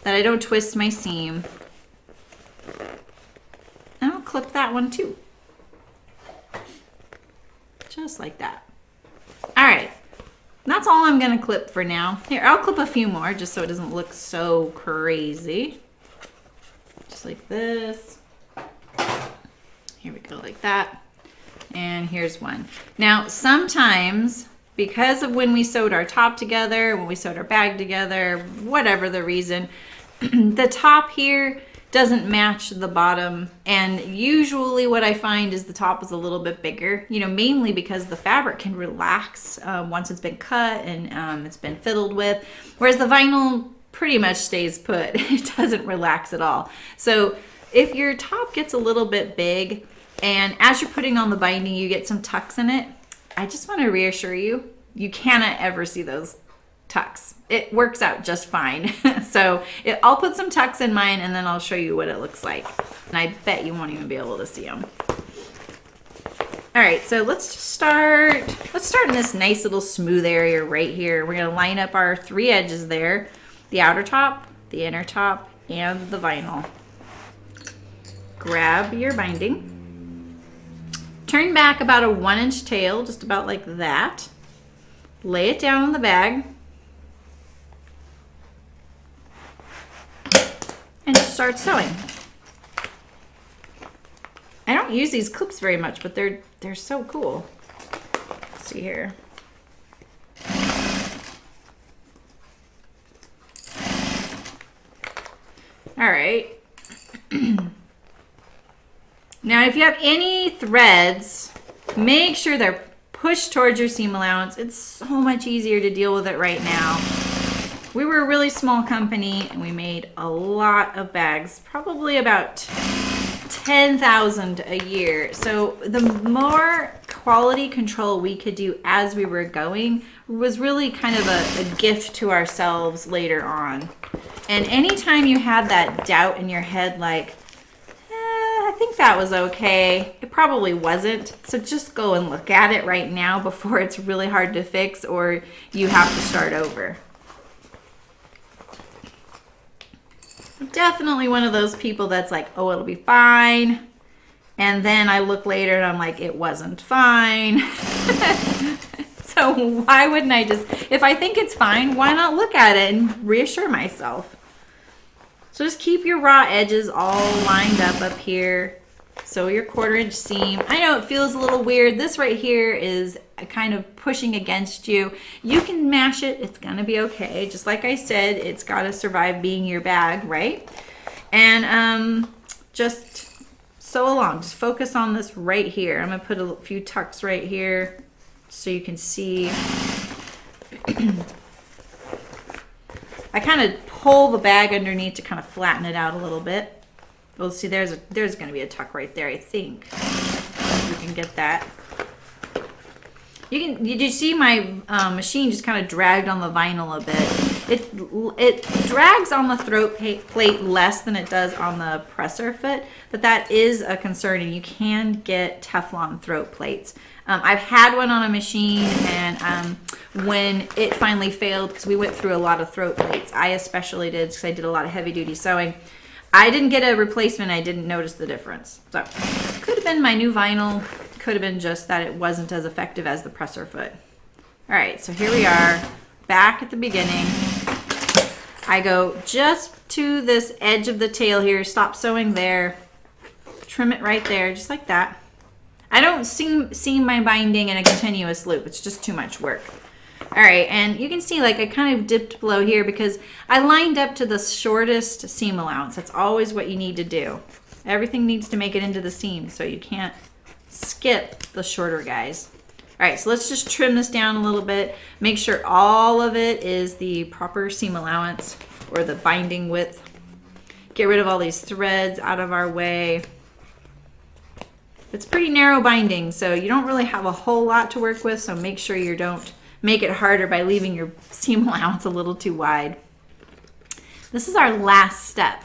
that I don't twist my seam. And I'll clip that one too. Just like that. All right, that's all I'm gonna clip for now. Here, I'll clip a few more just so it doesn't look so crazy. Just like this. Here we go, like that. And here's one. Now, sometimes, because of when we sewed our top together, when we sewed our bag together, whatever the reason, the top here doesn't match the bottom. And usually what I find is the top is a little bit bigger, you know, mainly because the fabric can relax once it's been cut and it's been fiddled with, whereas the vinyl pretty much stays put. It doesn't relax at all. So if your top gets a little bit big, and as you're putting on the binding, you get some tucks in it, I just want to reassure you, you cannot ever see those tucks. It works out just fine. So I'll put some tucks in mine and then I'll show you what it looks like. And I bet you won't even be able to see them. All right, so let's just start. Let's start in this nice little smooth area right here. We're gonna line up our 3 edges there, the outer top, the inner top, and the vinyl. Grab your binding. Turn back about a 1-inch tail, just about like that. Lay it down on the bag. And just start sewing. I don't use these clips very much, but they're so cool. Let's see here. All right. Now, if you have any threads, make sure they're pushed towards your seam allowance. It's so much easier to deal with it right now. We were a really small company and we made a lot of bags, probably about 10,000 a year. So the more quality control we could do as we were going was really kind of a gift to ourselves later on. And anytime you had that doubt in your head, like, I think that was okay, it probably wasn't. So just go and look at it right now before it's really hard to fix or you have to start over. I'm definitely one of those people that's like, oh, it'll be fine. And then I look later and I'm like, it wasn't fine. So why wouldn't I just, if I think it's fine, why not look at it and reassure myself? So just keep your raw edges all lined up here. So your 1/4 inch seam. I know it feels a little weird. This right here is kind of pushing against you. You can mash it. It's gonna be okay. Just like I said, it's gotta survive being your bag, right? And just sew along. Just focus on this right here. I'm gonna put a few tucks right here so you can see. I kind of pull the bag underneath to kind of flatten it out a little bit. Well, see, there's going to be a tuck right there, I think. You can get that. Did you see my machine just kind of dragged on the vinyl a bit? It drags on the throat plate less than it does on the presser foot, but that is a concern, and you can get Teflon throat plates. I've had one on a machine, and when it finally failed, because we went through a lot of throat plates, I especially did because I did a lot of heavy duty sewing. I didn't get a replacement. I didn't notice the difference. So could have been my new vinyl. Could have been just that it wasn't as effective as the presser foot. All right, so here we are back at the beginning. I go just to this edge of the tail here, stop sewing there, trim it right there, just like that. I don't seam my binding in a continuous loop. It's just too much work. All right, and you can see like I kind of dipped below here because I lined up to the shortest seam allowance. That's always what you need to do. Everything needs to make it into the seam, so you can't skip the shorter guys. All right, so let's just trim this down a little bit. Make sure all of it is the proper seam allowance or the binding width. Get rid of all these threads out of our way. It's pretty narrow binding, so you don't really have a whole lot to work with, so make sure you don't make it harder by leaving your seam allowance a little too wide. This is our last step.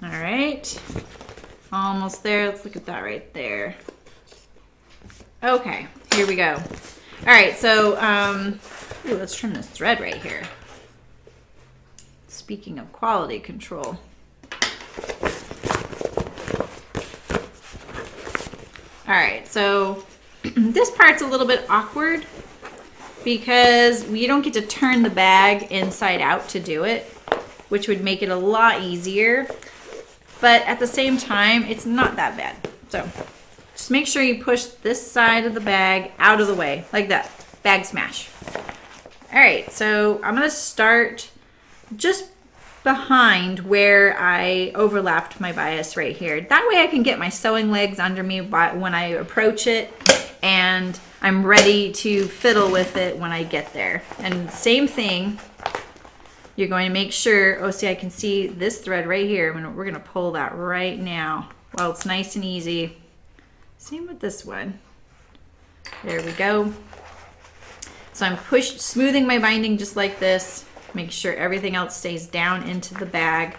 All right, almost there. Let's look at that right there. Okay, here we go. All right, so ooh, let's trim this thread right here. Speaking of quality control. All right, so this part's a little bit awkward because you don't get to turn the bag inside out to do it, which would make it a lot easier. But at the same time, it's not that bad. So just make sure you push this side of the bag out of the way, like that. Bag smash. All right, so I'm gonna start just behind where I overlapped my bias right here. That way I can get my sewing legs under me when I approach it, and I'm ready to fiddle with it when I get there. And same thing, you're going to make sure, oh, see, I can see this thread right here. We're going to pull that right now. Well, it's nice and easy. Same with this one. There we go. So I'm smoothing my binding just like this. Make sure everything else stays down into the bag.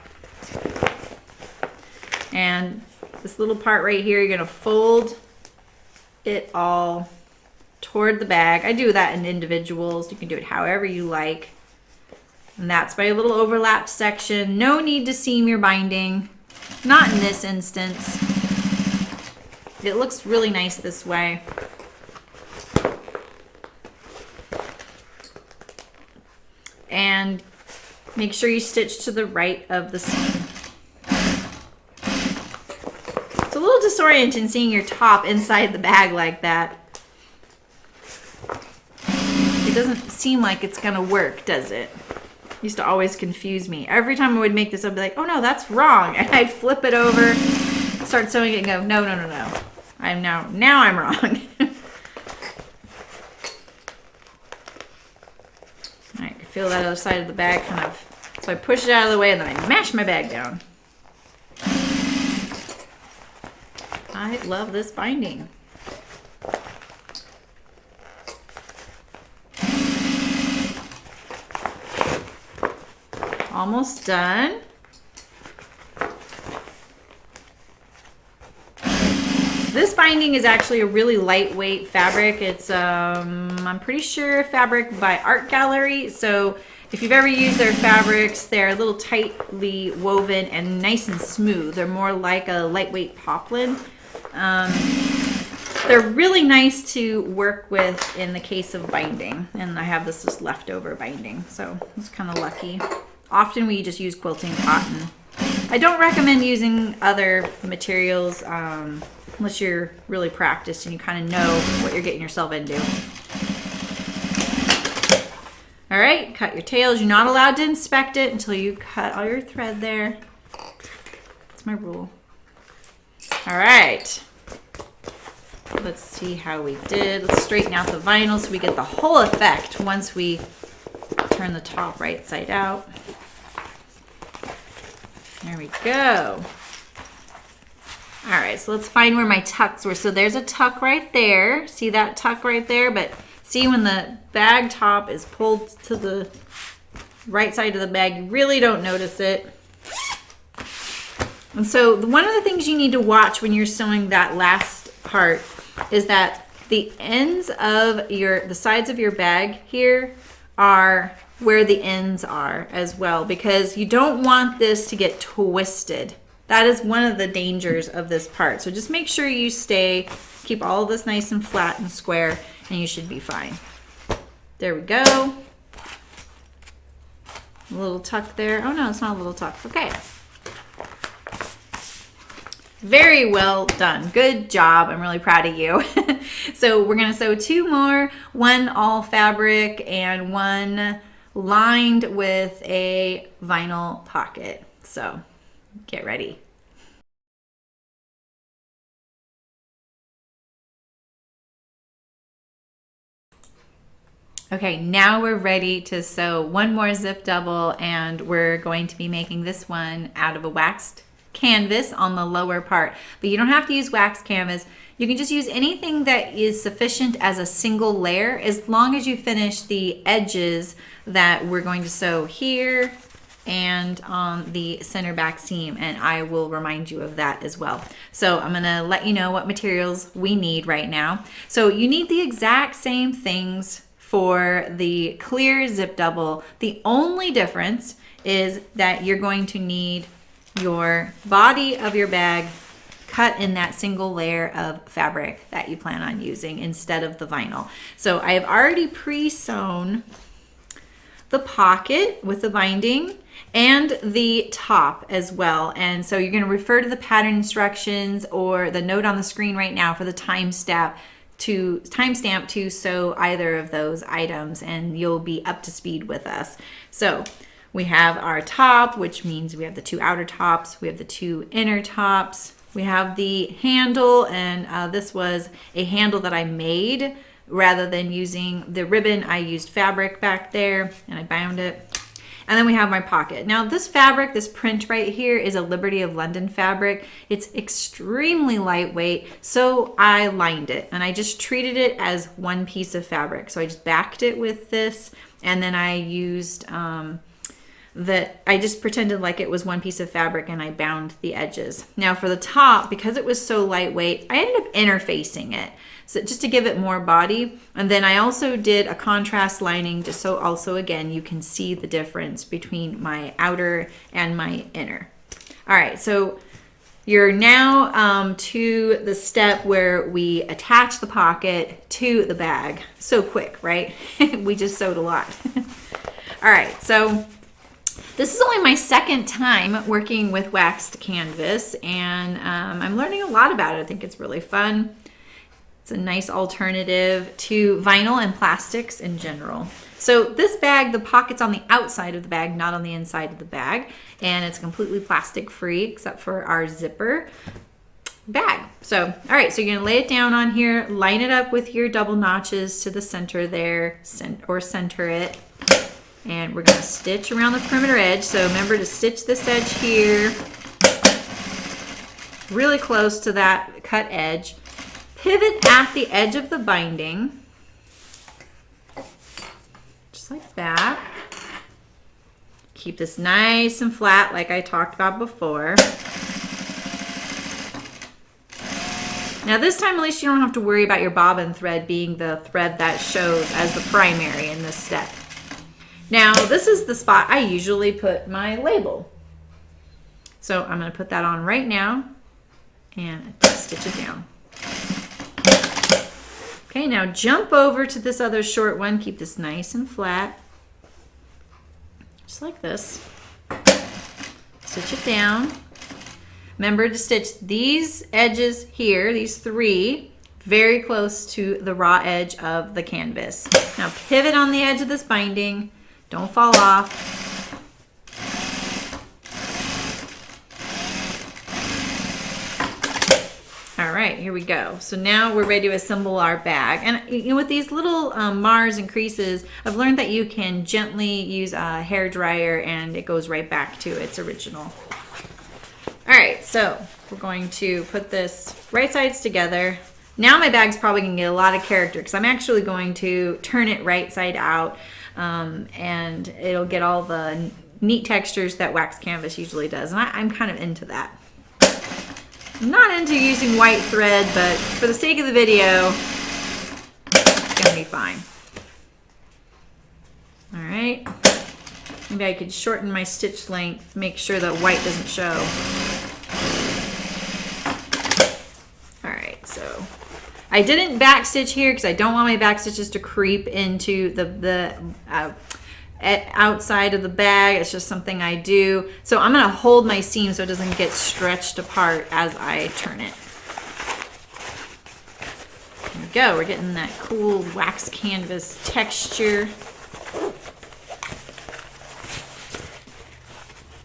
And this little part right here, you're going to fold it all toward the bag. I do that in individuals. You can do it however you like. And that's my little overlap section. No need to seam your binding. Not in this instance. It looks really nice this way. And make sure you stitch to the right of the seam. It's a little disorienting seeing your top inside the bag like that. It doesn't seem like it's gonna work, does it? Used to always confuse me. Every time I would make this, I'd be like, oh no, that's wrong. And I'd flip it over, start sewing it and go, no, no, no, no. Now I'm wrong. All right, feel that other side of the bag kind of, so I push it out of the way and then I mash my bag down. I love this binding. Almost done. This binding is actually a really lightweight fabric. It's, I'm pretty sure fabric by Art Gallery. So if you've ever used their fabrics, they're a little tightly woven and nice and smooth. They're more like a lightweight poplin. They're really nice to work with in the case of binding. And I have this as leftover binding, so it's kind of lucky. Often we just use quilting cotton. I don't recommend using other materials unless you're really practiced and you kind of know what you're getting yourself into. All right, cut your tails. You're not allowed to inspect it until you cut all your thread there. That's my rule. All right. Let's see how we did. Let's straighten out the vinyl so we get the whole effect once we turn the top right side out. There we go. All right, so let's find where my tucks were. So there's a tuck right there. See that tuck right there? But see, when the bag top is pulled to the right side of the bag, you really don't notice it. And so one of the things you need to watch when you're sewing that last part is that the ends of the sides of your bag here are where the ends are as well, because you don't want this to get twisted. That is one of the dangers of this part. So just make sure you keep all of this nice and flat and square, and you should be fine. There we go. A little tuck there. Oh no, it's not a little tuck. Okay. Very well done. Good job. I'm really proud of you. So we're gonna sew two more, one all fabric and one lined with a vinyl pocket. So get ready. Okay, now we're ready to sew one more zip double, and we're going to be making this one out of a waxed canvas on the lower part, but you don't have to use wax canvas. You can just use anything that is sufficient as a single layer, as long as you finish the edges that we're going to sew here and on the center back seam, and I will remind you of that as well. So I'm gonna let you know what materials we need right now. So you need the exact same things for the clear zip double. The only difference is that you're going to need your body of your bag cut in that single layer of fabric that you plan on using instead of the vinyl. So I have already pre-sewn the pocket with the binding and the top as well. And so you're going to refer to the pattern instructions or the note on the screen right now for the timestamp to sew either of those items, and you'll be up to speed with us. So we have our top, which means we have the two outer tops, we have the two inner tops, we have the handle, and this was a handle that I made. Rather than using the ribbon, I used fabric back there and I bound it. And then we have my pocket. Now this fabric, this print right here, is a Liberty of London fabric. It's extremely lightweight, so I lined it and I just treated it as one piece of fabric. So I just backed it with this, and then I used I just pretended like it was one piece of fabric and I bound the edges. Now for the top, because it was so lightweight, I ended up interfacing it. So just to give it more body. And then I also did a contrast lining just so also again you can see the difference between my outer and my inner. All right, so you're now to the step where we attach the pocket to the bag. So quick, right? We just sewed a lot. All right, so this is only my second time working with waxed canvas, and I'm learning a lot about it. I think it's really fun. It's a nice alternative to vinyl and plastics in general. So this bag, the pocket's on the outside of the bag, not on the inside of the bag, and it's completely plastic free except for our zipper bag. So, all right, so you're gonna lay it down on here, line it up with your double notches to the center there, or center it. And we're gonna stitch around the perimeter edge. So remember to stitch this edge here, really close to that cut edge. Pivot at the edge of the binding, just like that. Keep this nice and flat like I talked about before. Now this time at least you don't have to worry about your bobbin thread being the thread that shows as the primary in this step. Now this is the spot I usually put my label. So I'm going to put that on right now and stitch it down. Okay, now jump over to this other short one. Keep this nice and flat, just like this. Stitch it down. Remember to stitch these edges here, these three, very close to the raw edge of the canvas. Now pivot on the edge of this binding. Don't fall off. All right, here we go. So now we're ready to assemble our bag. And you know, with these little mars and creases, I've learned that you can gently use a hair dryer and it goes right back to its original. All right, so we're going to put this right sides together. Now my bag's probably gonna get a lot of character because I'm actually going to turn it right side out, and it'll get all the neat textures that wax canvas usually does. And I'm kind of into that. I'm not into using white thread, but for the sake of the video, it's gonna be fine. All right, maybe I could shorten my stitch length, make sure that white doesn't show. All right, so I didn't back stitch here because I don't want my back stitches to creep into the outside of the bag. It's just something I do. So I'm gonna hold my seam so it doesn't get stretched apart as I turn it. There we go, we're getting that cool wax canvas texture.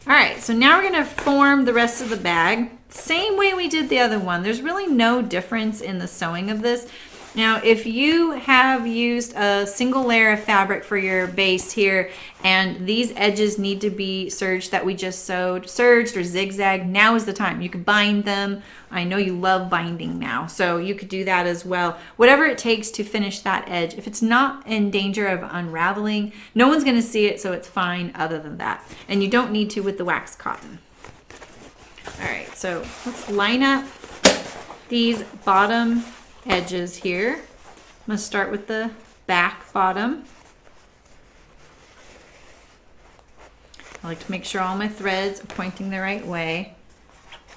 All right, so now we're gonna form the rest of the bag. Same way we did the other one. There's really no difference in the sewing of this. Now, if you have used a single layer of fabric for your base here, and these edges need to be serged that we just sewed, serged or zigzag, now is the time. You can bind them. I know you love binding now, so you could do that as well. Whatever it takes to finish that edge. If it's not in danger of unraveling, no one's gonna see it, so it's fine other than that. And you don't need to with the wax cotton. All right, so let's line up these bottom edges here. I'm going to start with the back bottom. I like to make sure all my threads are pointing the right way.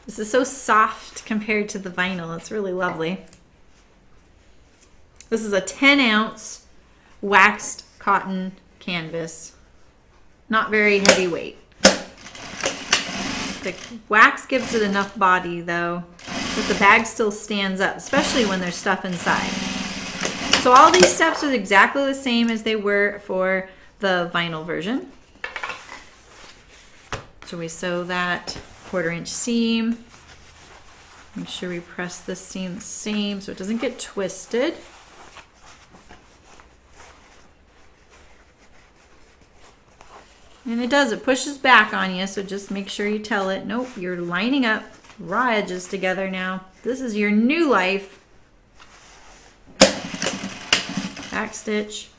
This is so soft compared to the vinyl. It's really lovely. This is a 10-ounce waxed cotton canvas. Not very heavyweight. The wax gives it enough body though, but the bag still stands up, especially when there's stuff inside. So all these steps are exactly the same as they were for the vinyl version. So we sew that 1/4-inch seam. Make sure we press this seam the same so it doesn't get twisted. And it does, it pushes back on you, so just make sure you tell it, nope, you're lining up raw edges together now. This is your new life. Back stitch.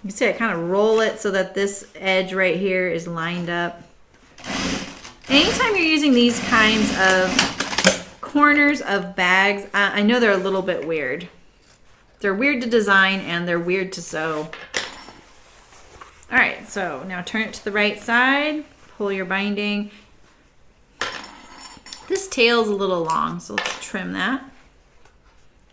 You can see I kind of roll it so that this edge right here is lined up. Anytime you're using these kinds of corners of bags, I know they're a little bit weird. They're weird to design and they're weird to sew. All right, so now turn it to the right side, pull your binding. This tail's a little long, so let's trim that.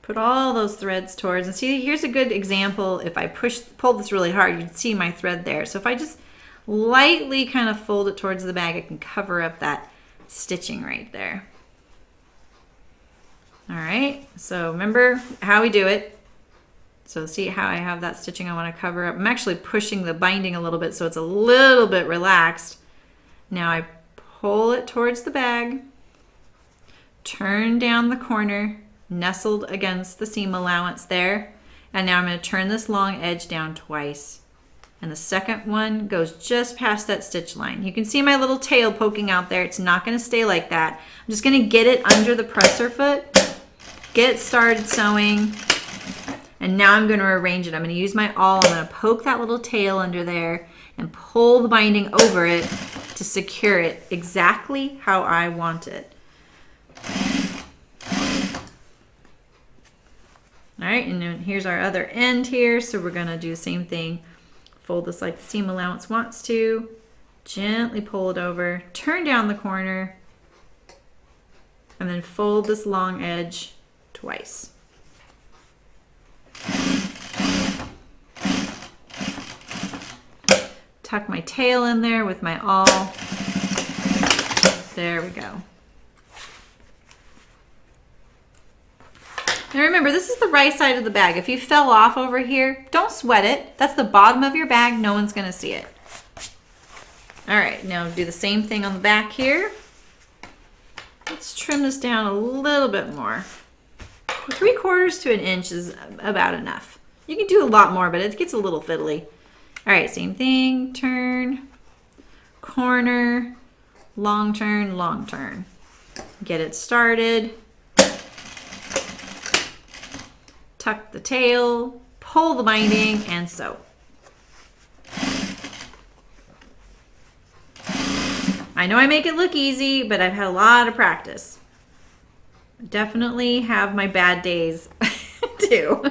Put all those threads towards, and see, here's a good example. If I pull this really hard, you'd see my thread there. So if I just lightly kind of fold it towards the bag, I can cover up that stitching right there. All right, so remember how we do it. So see how I have that stitching I want to cover up. I'm actually pushing the binding a little bit so it's a little bit relaxed. Now I pull it towards the bag, turn down the corner, nestled against the seam allowance there. And now I'm going to turn this long edge down twice. And the second one goes just past that stitch line. You can see my little tail poking out there. It's not going to stay like that. I'm just going to get it under the presser foot, get started sewing. And now I'm going to arrange it. I'm going to use my awl. I'm going to poke that little tail under there and pull the binding over it to secure it exactly how I want it. All right, and then here's our other end here. So we're going to do the same thing. Fold this like the seam allowance wants to. Gently pull it over. Turn down the corner. And then fold this long edge twice. Tuck my tail in there with my awl. There we go. Now remember, this is the right side of the bag. If you fell off over here, don't sweat it. That's the bottom of your bag. No one's going to see it. All right, now do the same thing on the back here. Let's trim this down a little bit more. 3/4 to an inch is about enough. You can do a lot more, but it gets a little fiddly. All right, same thing, turn, corner, long turn, long turn. Get it started. Tuck the tail, pull the binding, and sew. I know I make it look easy, but I've had a lot of practice. Definitely have my bad days too.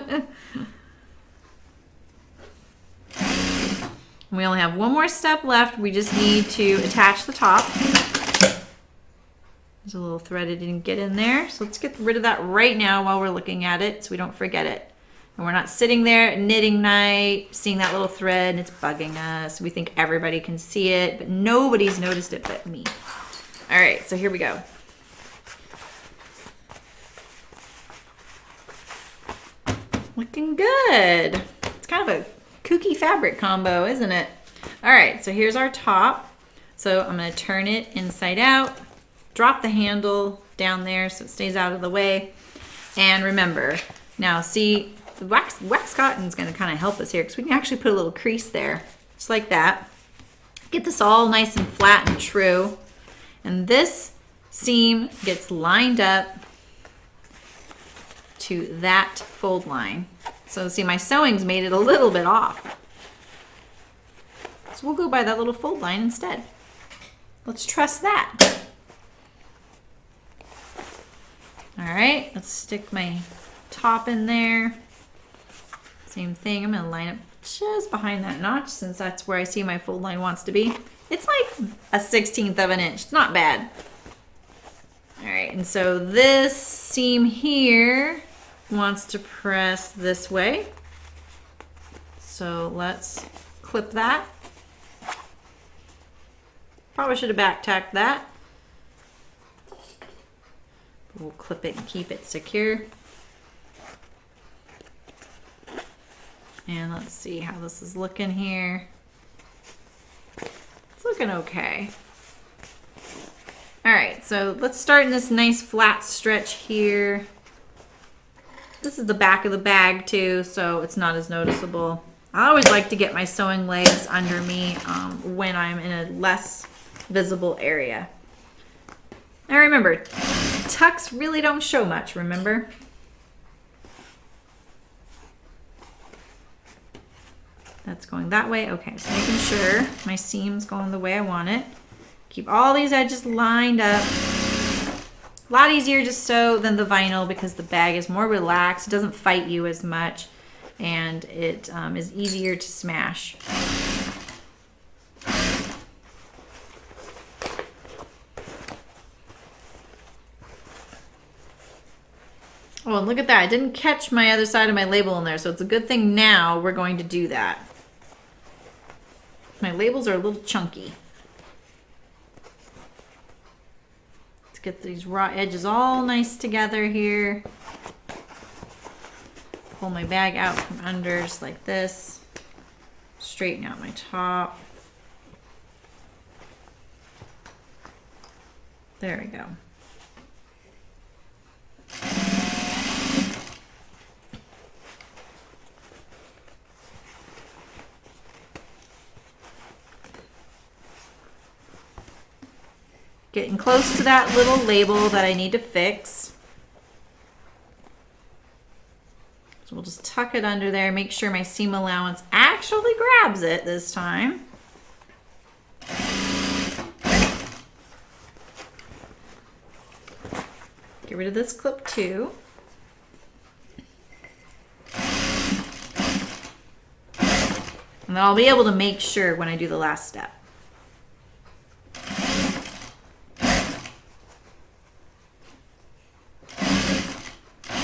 We only have one more step left. We just need to attach the top. There's a little thread I didn't get in there. So let's get rid of that right now while we're looking at it so we don't forget it. And we're not sitting there at knitting night, seeing that little thread and it's bugging us. We think everybody can see it, but nobody's noticed it but me. All right, so here we go. Looking good. It's kind of a kooky fabric combo, isn't it? All right, so here's our top. So I'm going to turn it inside out. drop the handle down there so it stays out of the way. And remember, now see, the wax cotton is going to kind of help us here because we can actually put a little crease there, just like that. Get this all nice and flat and true. And this seam gets lined up to that fold line. So see, my sewing's made it a little bit off. So we'll go by that little fold line instead. Let's trust that. All right, let's stick my top in there. Same thing, I'm gonna line up just behind that notch since that's where I see my fold line wants to be. It's like a 1/16 of an inch, it's not bad. All right, and so this seam here wants to press this way. So let's clip that. Probably should have back tacked that. We'll clip it and keep it secure. And let's see how this is looking here. It's looking okay. All right, so let's start in this nice flat stretch here. This is the back of the bag too, so it's not as noticeable. I always like to get my sewing legs under me when I'm in a less visible area. Now remember, tucks really don't show much, remember? That's going that way. Okay, so making sure my seam's going the way I want it. Keep all these edges lined up. A lot easier to sew than the vinyl because the bag is more relaxed. It doesn't fight you as much, and it is easier to smash. Oh, and look at that. I didn't catch my other side of my label in there, so it's a good thing now we're going to do that. My labels are a little chunky. Let's get these raw edges all nice together here. Pull my bag out from under just like this. Straighten out my top. There we go. Getting close to that little label that I need to fix. So we'll just tuck it under there, make sure my seam allowance actually grabs it this time. Get rid of this clip too. And then I'll be able to make sure when I do the last step.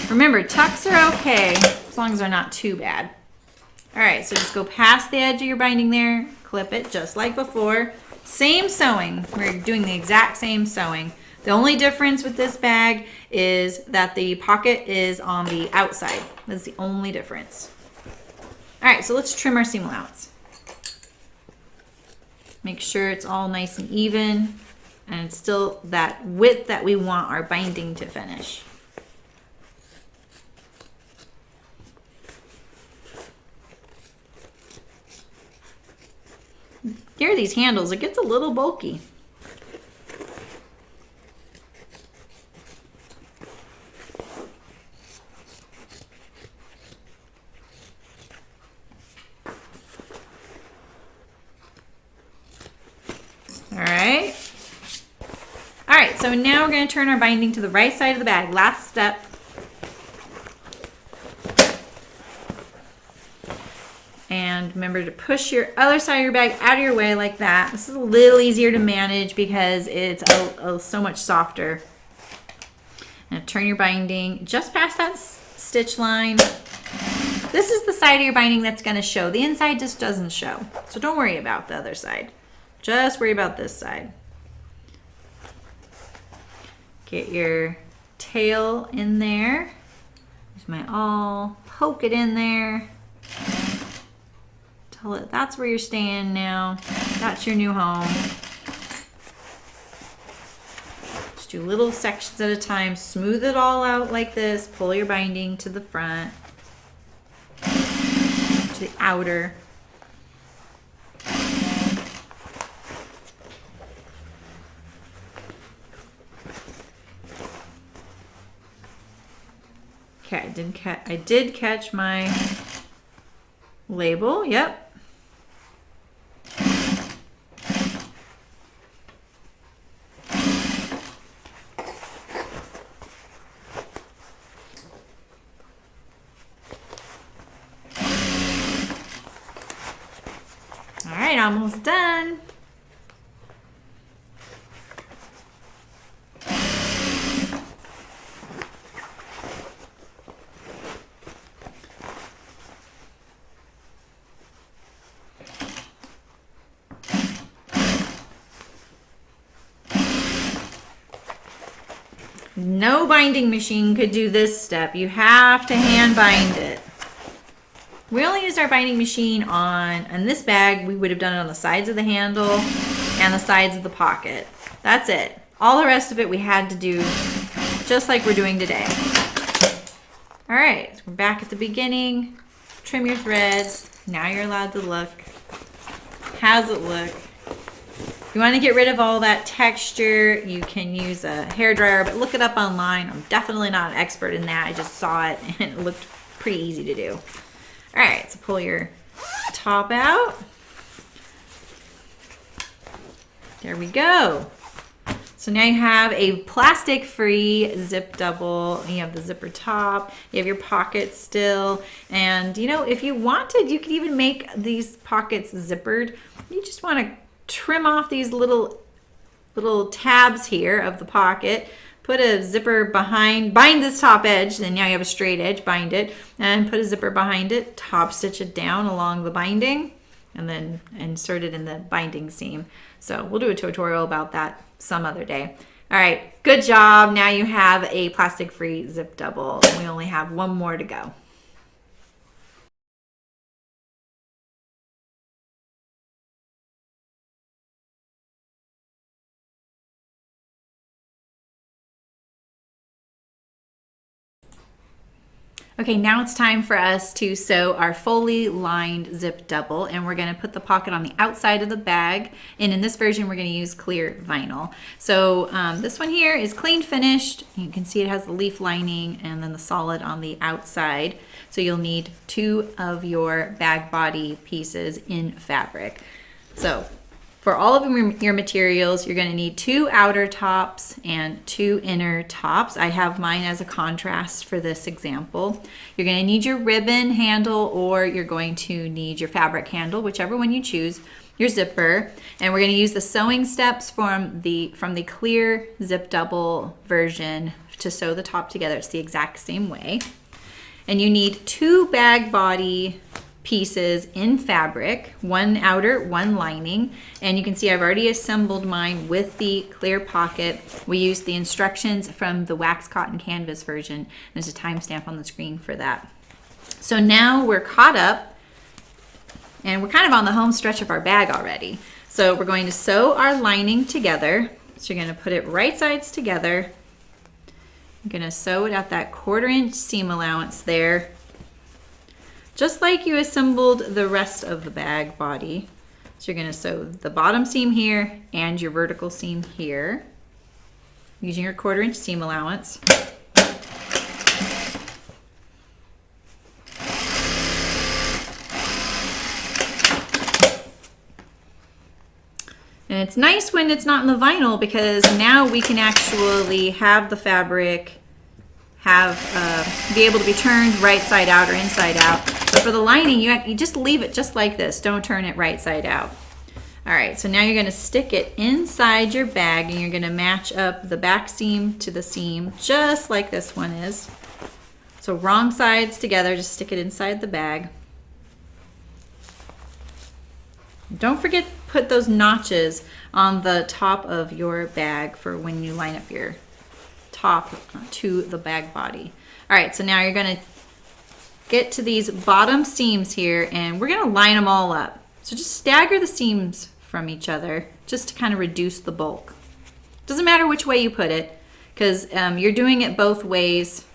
Remember, tucks are okay as long as they're not too bad. All right, so just go past the edge of your binding there, clip it just like before. Same sewing, we're doing the exact same sewing. The only difference with this bag is that the pocket is on the outside. That's the only difference. All right, so let's trim our seam allowance. Make sure it's all nice and even and it's still that width that we want our binding to finish. Here are these handles, it gets a little bulky. All right, so now we're going to turn our binding to the right side of the bag. Last step. And remember to push your other side of your bag out of your way like that. This is a little easier to manage because it's so much softer. Now turn your binding just past that stitch line. This is the side of your binding that's going to show. The inside just doesn't show. So don't worry about the other side. Just worry about this side. Get your tail in there. Use my awl. Poke it in there. Tell it that's where you're staying now. That's your new home. Just do little sections at a time. Smooth it all out like this. Pull your binding to the front, to the outer. Okay, I did catch my label. Yep. All right, almost done. No binding machine could do this step. You have to hand bind it. We only used our binding machine on this bag. We would have done it on the sides of the handle and the sides of the pocket. That's it. All the rest of it we had to do just like we're doing today. All right, so we're back at the beginning. Trim your threads. Now you're allowed to look. How's it look? If you want to get rid of all that texture, you can use a hairdryer, but look it up online. I'm definitely not an expert in that. I just saw it and it looked pretty easy to do. All right, so pull your top out. There we go. So now you have a plastic-free zip double. You have the zipper top. You have your pockets still. And, you know, if you wanted, you could even make these pockets zippered. You just want to trim off these little tabs here of the pocket. Put a zipper behind, bind this top edge, then now you have a straight edge, bind it, and put a zipper behind it, top stitch it down along the binding, and then insert it in the binding seam. So we'll do a tutorial about that some other day. All right, good job. Now you have a plastic-free zip double. We only have one more to go. Okay, now it's time for us to sew our fully lined zip double, and we're going to put the pocket on the outside of the bag, and in this version we're going to use clear vinyl. So this one here is clean finished. You can see it has the leaf lining and then the solid on the outside. So you'll need 2 of your bag body pieces in fabric. So for all of your materials, you're going to need 2 outer tops and 2 inner tops. I have mine as a contrast for this example. You're going to need your ribbon handle, or you're going to need your fabric handle, whichever one you choose, your zipper, and we're going to use the sewing steps from the clear zip double version to sew the top together. It's the exact same way. And you need 2 bag body pieces in fabric, 1 outer, 1 lining, and you can see I've already assembled mine with the clear pocket. We used the instructions from the wax cotton canvas version. There's a timestamp on the screen for that. So now we're caught up and we're kind of on the home stretch of our bag already. So we're going to sew our lining together. So you're going to put it right sides together. I'm going to sew it at that 1/4 inch seam allowance there, just like you assembled the rest of the bag body. So you're going to sew the bottom seam here and your vertical seam here using your 1/4 inch seam allowance. And it's nice when it's not in the vinyl, because now we can actually have the fabric be able to be turned right side out or inside out. But for the lining, you just leave it just like this. Don't turn it right side out. All right, so now you're going to stick it inside your bag, and you're going to match up the back seam to the seam just like this one is. So wrong sides together, just stick it inside the bag. Don't forget to put those notches on the top of your bag for when you line up your top to the bag body. All right, so now you're going to get to these bottom seams here, and we're going to line them all up. So just stagger the seams from each other just to kind of reduce the bulk. Doesn't matter which way you put it, because you're doing it both ways.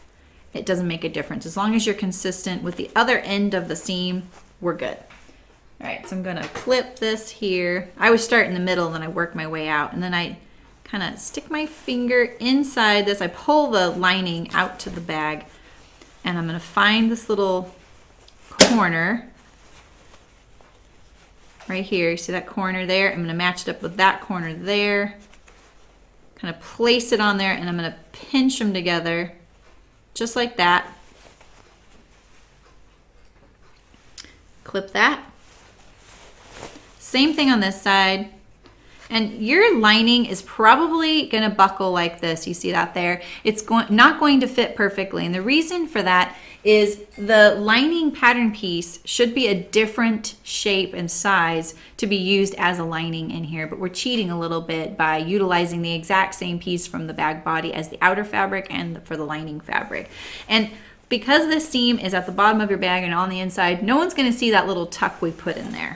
It doesn't make a difference. As long as you're consistent with the other end of the seam, we're good. All right, so I'm gonna clip this here. I always start in the middle and then I work my way out, and then I kind of stick my finger inside this. I pull the lining out to the bag, and I'm gonna find this little corner right here. You see that corner there? I'm gonna match it up with that corner there. Kind of place it on there, and I'm gonna pinch them together just like that. Clip that. Same thing on this side. And your lining is probably going to buckle like this. You see that there? It's not going to fit perfectly. And the reason for that is the lining pattern piece should be a different shape and size to be used as a lining in here. But we're cheating a little bit by utilizing the exact same piece from the bag body as the outer fabric and for the lining fabric. And because this seam is at the bottom of your bag and on the inside, no one's going to see that little tuck we put in there.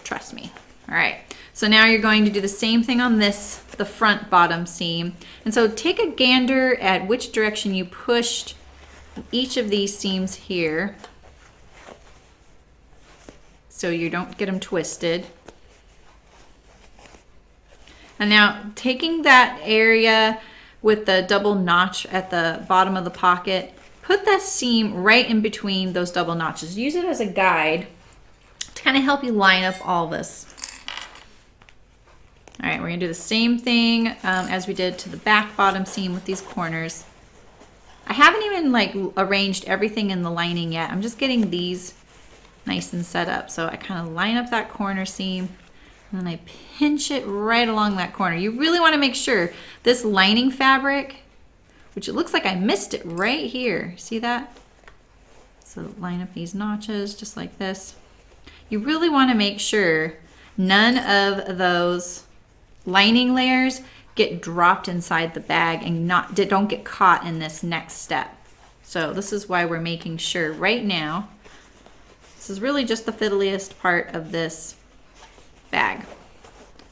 Trust me. All right. So now you're going to do the same thing on this, the front bottom seam. And so take a gander at which direction you pushed each of these seams here, so you don't get them twisted. And now taking that area with the double notch at the bottom of the pocket, put that seam right in between those double notches. Use it as a guide to kind of help you line up all this. All right, we're gonna do the same thing as we did to the back bottom seam with these corners. I haven't even like arranged everything in the lining yet. I'm just getting these nice and set up. So I kind of line up that corner seam, and then I pinch it right along that corner. You really wanna make sure this lining fabric, which it looks like I missed it right here. See that? So line up these notches just like this. You really wanna make sure none of those lining layers get dropped inside the bag and don't get caught in this next step. So this is why we're making sure right now. This is really just the fiddliest part of this bag.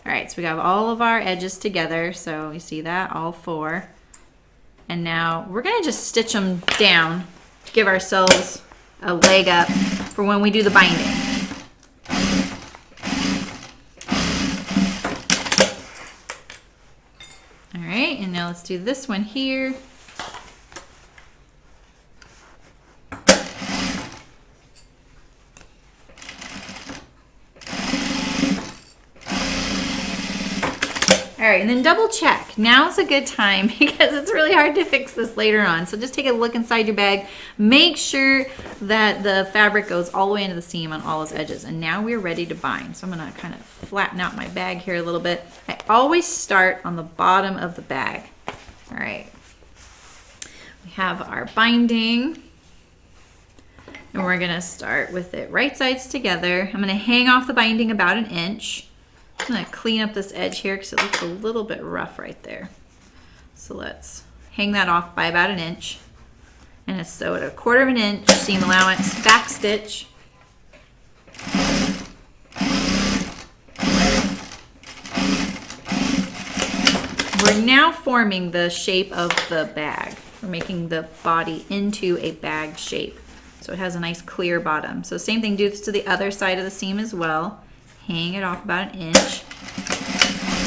All right, so we have all of our edges together. So you see that, all four. And now we're gonna just stitch them down to give ourselves a leg up for when we do the binding. All right, and now let's do this one here. All right, and then double check. Now's a good time because it's really hard to fix this later on. So just take a look inside your bag. Make sure that the fabric goes all the way into the seam on all its edges. And now we're ready to bind. So I'm gonna kind of flatten out my bag here a little bit. I always start on the bottom of the bag. All right, we have our binding. And we're gonna start with it right sides together. I'm gonna hang off the binding about 1 inch. I'm gonna clean up this edge here because it looks a little bit rough right there. So let's hang that off by about 1 inch. And it's sew at 1/4 inch, seam allowance, back stitch. We're now forming the shape of the bag. We're making the body into a bag shape. So it has a nice clear bottom. So same thing, do this to the other side of the seam as well. Hang it off about 1 inch.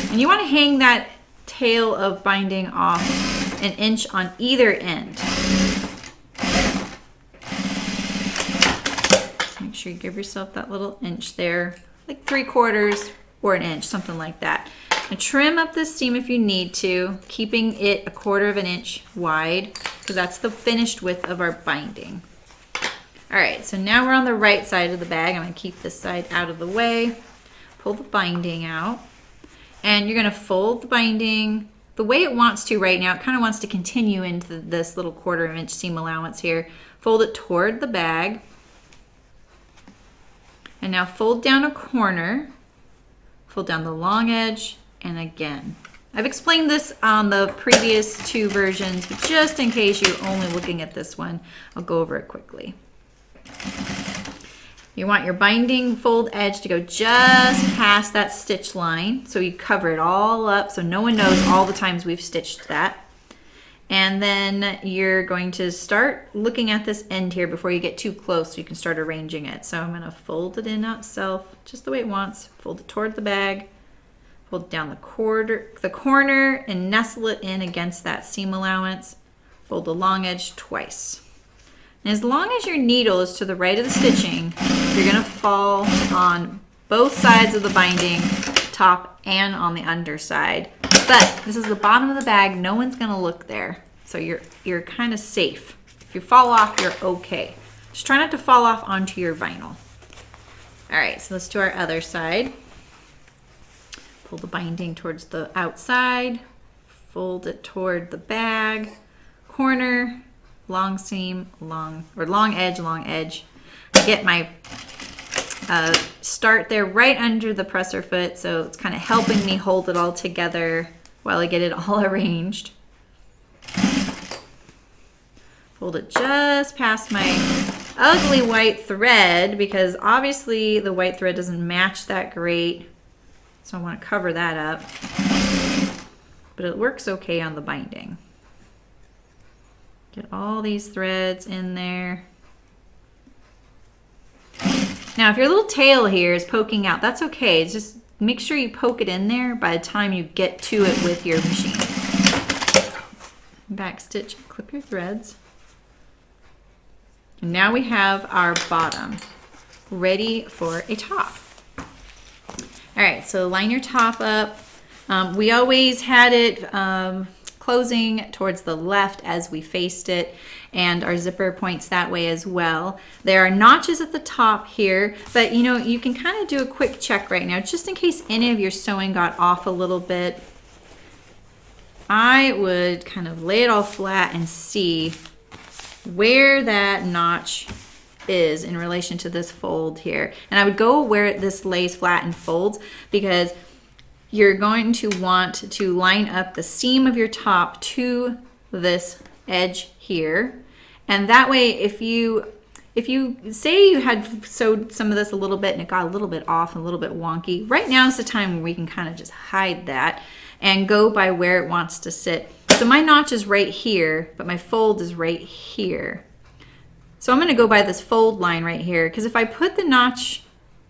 And you want to hang that tail of binding off 1 inch on either end. Make sure you give yourself that little inch there, like 3/4 or 1 inch, something like that. And trim up this seam if you need to, keeping it 1/4 inch wide, because that's the finished width of our binding. All right, so now we're on the right side of the bag. I'm gonna keep this side out of the way. Pull the binding out, and you're gonna fold the binding the way it wants to right now. It kind of wants to continue into this little 1/4 inch seam allowance here. Fold it toward the bag, and now fold down a corner, fold down the long edge, and again. I've explained this on the previous 2 versions, but just in case you're only looking at this one, I'll go over it quickly. You want your binding fold edge to go just past that stitch line. So you cover it all up so no one knows all the times we've stitched that. And then you're going to start looking at this end here before you get too close so you can start arranging it. So I'm going to fold it in itself just the way it wants. Fold it toward the bag. Fold down the corner and nestle it in against that seam allowance. Fold the long edge twice. And as long as your needle is to the right of the stitching, you're going to fall on both sides of the binding, top and on the underside. But this is the bottom of the bag. No one's going to look there. So you're kind of safe. If you fall off, you're okay. Just try not to fall off onto your vinyl. All right, so let's do our other side. Pull the binding towards the outside. Fold it toward the bag. Corner, long seam, long edge, long edge. I get my start there right under the presser foot, so it's kind of helping me hold it all together while I get it all arranged. Fold it just past my ugly white thread because obviously the white thread doesn't match that great, so I want to cover that up, but it works okay on the binding. Get all these threads in there. Now, if your little tail here is poking out, that's okay. It's just make sure you poke it in there by the time you get to it with your machine. Back stitch, clip your threads. And now we have our bottom ready for a top. All right, so line your top up. We always had it closing towards the left as we faced it, and our zipper points that way as well. There are notches at the top here, but you know, you can kind of do a quick check right now just in case any of your sewing got off a little bit. I would kind of lay it all flat and see where that notch is in relation to this fold here. And I would go where this lays flat and folds, because you're going to want to line up the seam of your top to this edge here. And that way, if you say you had sewed some of this a little bit and it got a little bit off and a little bit wonky, right now is the time where we can kind of just hide that and go by where it wants to sit. So my notch is right here, but my fold is right here. So I'm going to go by this fold line right here, because if I put the notch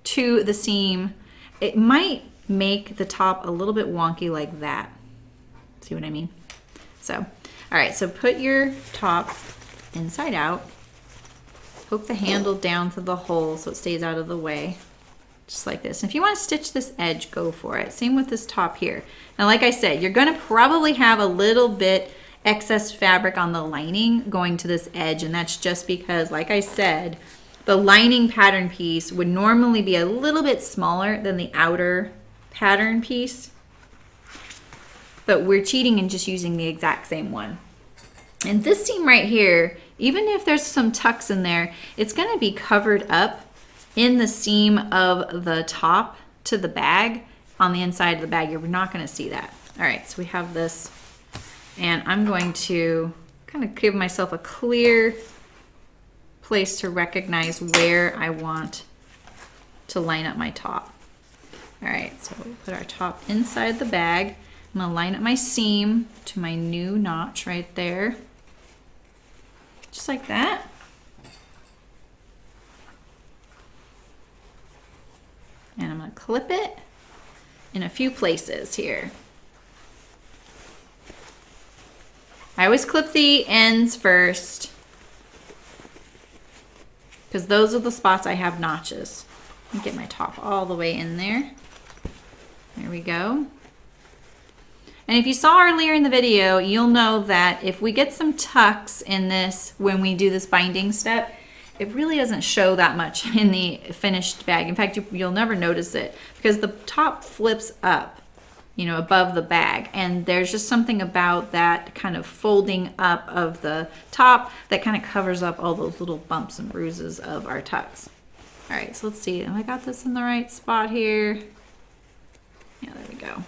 to the seam, it might make the top a little bit wonky like that. See what I mean? So, all right, so put your top inside out. Poke the handle down through the hole so it stays out of the way, just like this. And if you want to stitch this edge, go for it. Same with this top here. Now, like I said, you're going to probably have a little bit excess fabric on the lining going to this edge, and that's just because, like I said, the lining pattern piece would normally be a little bit smaller than the outer pattern piece, but we're cheating and just using the exact same one. And this seam right here, even if there's some tucks in there, it's going to be covered up in the seam of the top to the bag on the inside of the bag. You're not going to see that. All right, so we have this, and I'm going to kind of give myself a clear place to recognize where I want to line up my top. All right, so we'll put our top inside the bag. I'm gonna line up my seam to my new notch right there. Just like that. And I'm gonna clip it in a few places here. I always clip the ends first, because those are the spots I have notches. Let me get my top all the way in there. There we go. And if you saw earlier in the video, you'll know that if we get some tucks in this when we do this binding step, it really doesn't show that much in the finished bag. In fact, you'll never notice it because the top flips up, you know, above the bag. And there's just something about that kind of folding up of the top that kind of covers up all those little bumps and bruises of our tucks. All right, so let's see. Have I got this in the right spot here? Yeah, there we go.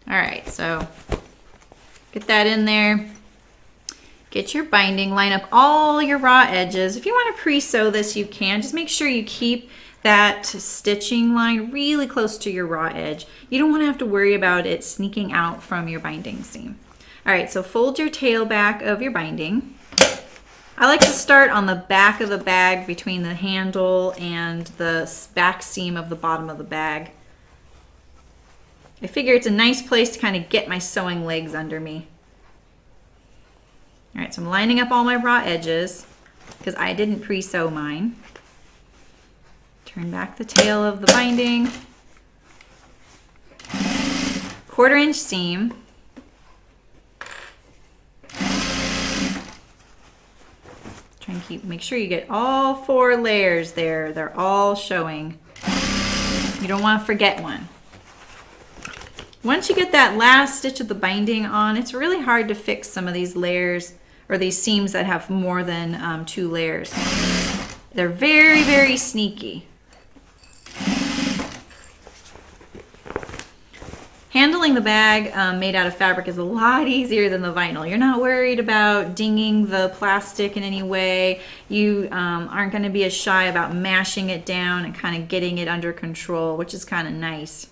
All right, so get that in there. Get your binding, line up all your raw edges. If you want to pre-sew this, you can. Just make sure you keep that stitching line really close to your raw edge. You don't want to have to worry about it sneaking out from your binding seam. All right, so fold your tail back of your binding. I like to start on the back of the bag between the handle and the back seam of the bottom of the bag. I figure it's a nice place to kind of get my sewing legs under me. All right, so I'm lining up all my raw edges because I didn't pre-sew mine. Turn back the tail of the binding. 1/4 inch seam. Try and make sure you get all 4 layers there. They're all showing. You don't want to forget one. Once you get that last stitch of the binding on, it's really hard to fix some of these layers or these seams that have more than 2 layers. They're very, very sneaky. Handling the bag made out of fabric is a lot easier than the vinyl. You're not worried about dinging the plastic in any way. You aren't going to be as shy about mashing it down and kind of getting it under control, which is kind of nice.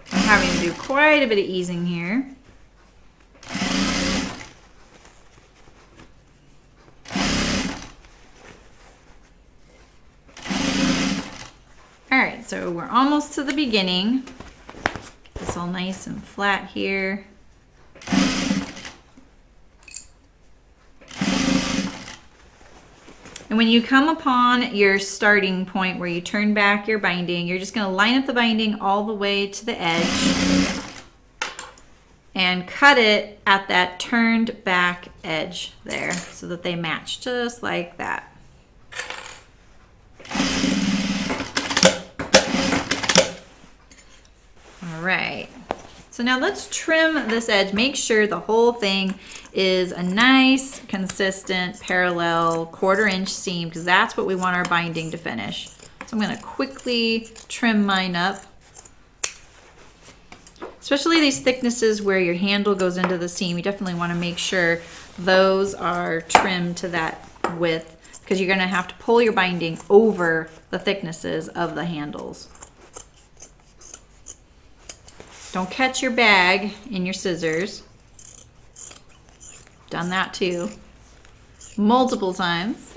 Having to do quite a bit of easing here. All right, so we're almost to the beginning. Get this all nice and flat here. And when you come upon your starting point where you turn back your binding, you're just going to line up the binding all the way to the edge and cut it at that turned back edge there so that they match just like that. All right. So now let's trim this edge. Make sure the whole thing is a nice, consistent, parallel 1/4 inch seam because that's what we want our binding to finish. So I'm going to quickly trim mine up. Especially these thicknesses where your handle goes into the seam, you definitely want to make sure those are trimmed to that width because you're going to have to pull your binding over the thicknesses of the handles. Don't catch your bag in your scissors. Done that too, multiple times.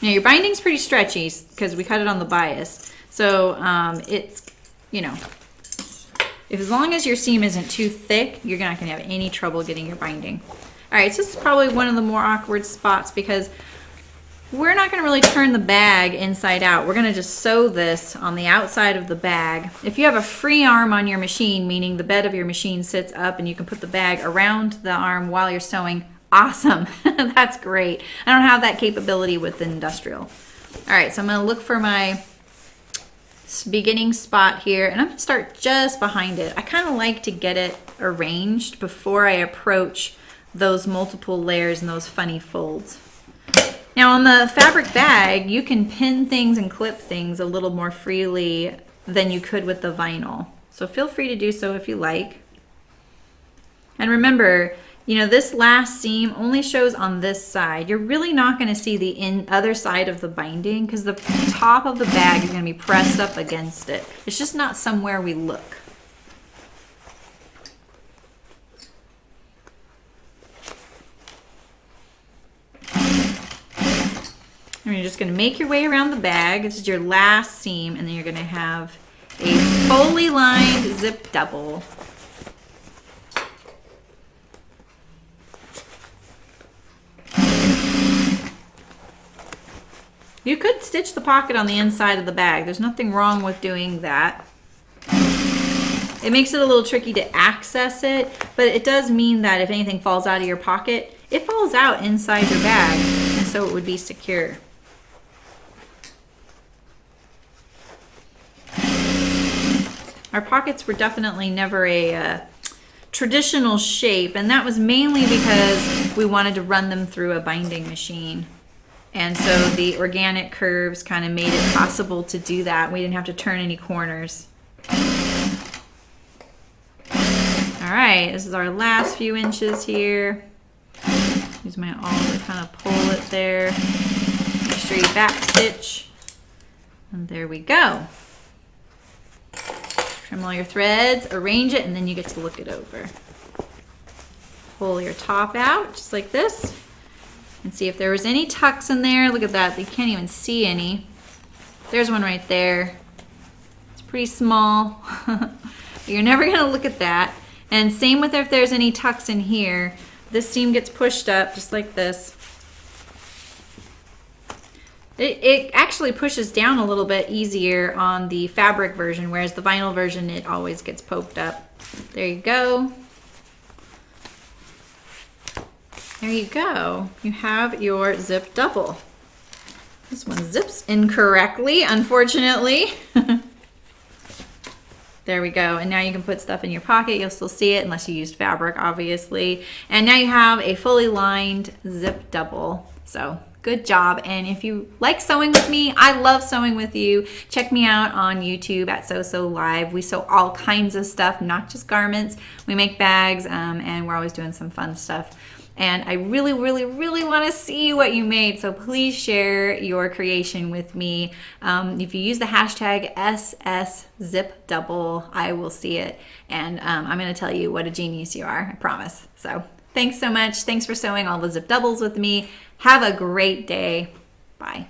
Now your binding's pretty stretchy because we cut it on the bias. So it's, you know, as long as your seam isn't too thick, you're not gonna have any trouble getting your binding. All right, so this is probably one of the more awkward spots because we're not going to really turn the bag inside out. We're going to just sew this on the outside of the bag. If you have a free arm on your machine, meaning the bed of your machine sits up and you can put the bag around the arm while you're sewing, awesome. That's great. I don't have that capability with the industrial. All right, so I'm going to look for my beginning spot here and I'm going to start just behind it. I kind of like to get it arranged before I approach those multiple layers and those funny folds. Now on the fabric bag, you can pin things and clip things a little more freely than you could with the vinyl. So feel free to do so if you like. And remember, you know, this last seam only shows on this side. You're really not going to see the other side of the binding because the top of the bag is going to be pressed up against it. It's just not somewhere we look. And you're just going to make your way around the bag. This is your last seam, and then you're going to have a fully lined zip double. You could stitch the pocket on the inside of the bag. There's nothing wrong with doing that. It makes it a little tricky to access it, but it does mean that if anything falls out of your pocket, it falls out inside your bag, and so it would be secure. our pockets were definitely never a traditional shape, and that was mainly because we wanted to run them through a binding machine. And so the organic curves kind of made it possible to do that. We didn't have to turn any corners. All right, this is our last few inches here. Use my awl to kind of pull it there. Make sure you back stitch. And there we go. Trim all your threads, arrange it, and then you get to look it over. Pull your top out, just like this. And see if there was any tucks in there. Look at that, you can't even see any. There's one right there. It's pretty small. But you're never gonna look at that. And same with if there's any tucks in here. This seam gets pushed up just like this. It actually pushes down a little bit easier on the fabric version, whereas the vinyl version, it always gets poked up. There you go. There you go. You have your zip double. This one zips incorrectly, unfortunately. There we go. And now you can put stuff in your pocket. You'll still see it unless you used fabric, obviously. And now you have a fully lined zip double. So good job. And if you like sewing with me, I love sewing with you. Check me out on YouTube at Sew Live. We sew all kinds of stuff, not just garments. We make bags, and we're always doing some fun stuff. And I really, really, really want to see what you made. So please share your creation with me. If you use the hashtag #SSZipDouble, I will see it. And I'm going to tell you what a genius you are, I promise. So thanks so much. Thanks for sewing all the zip doubles with me. Have a great day. Bye.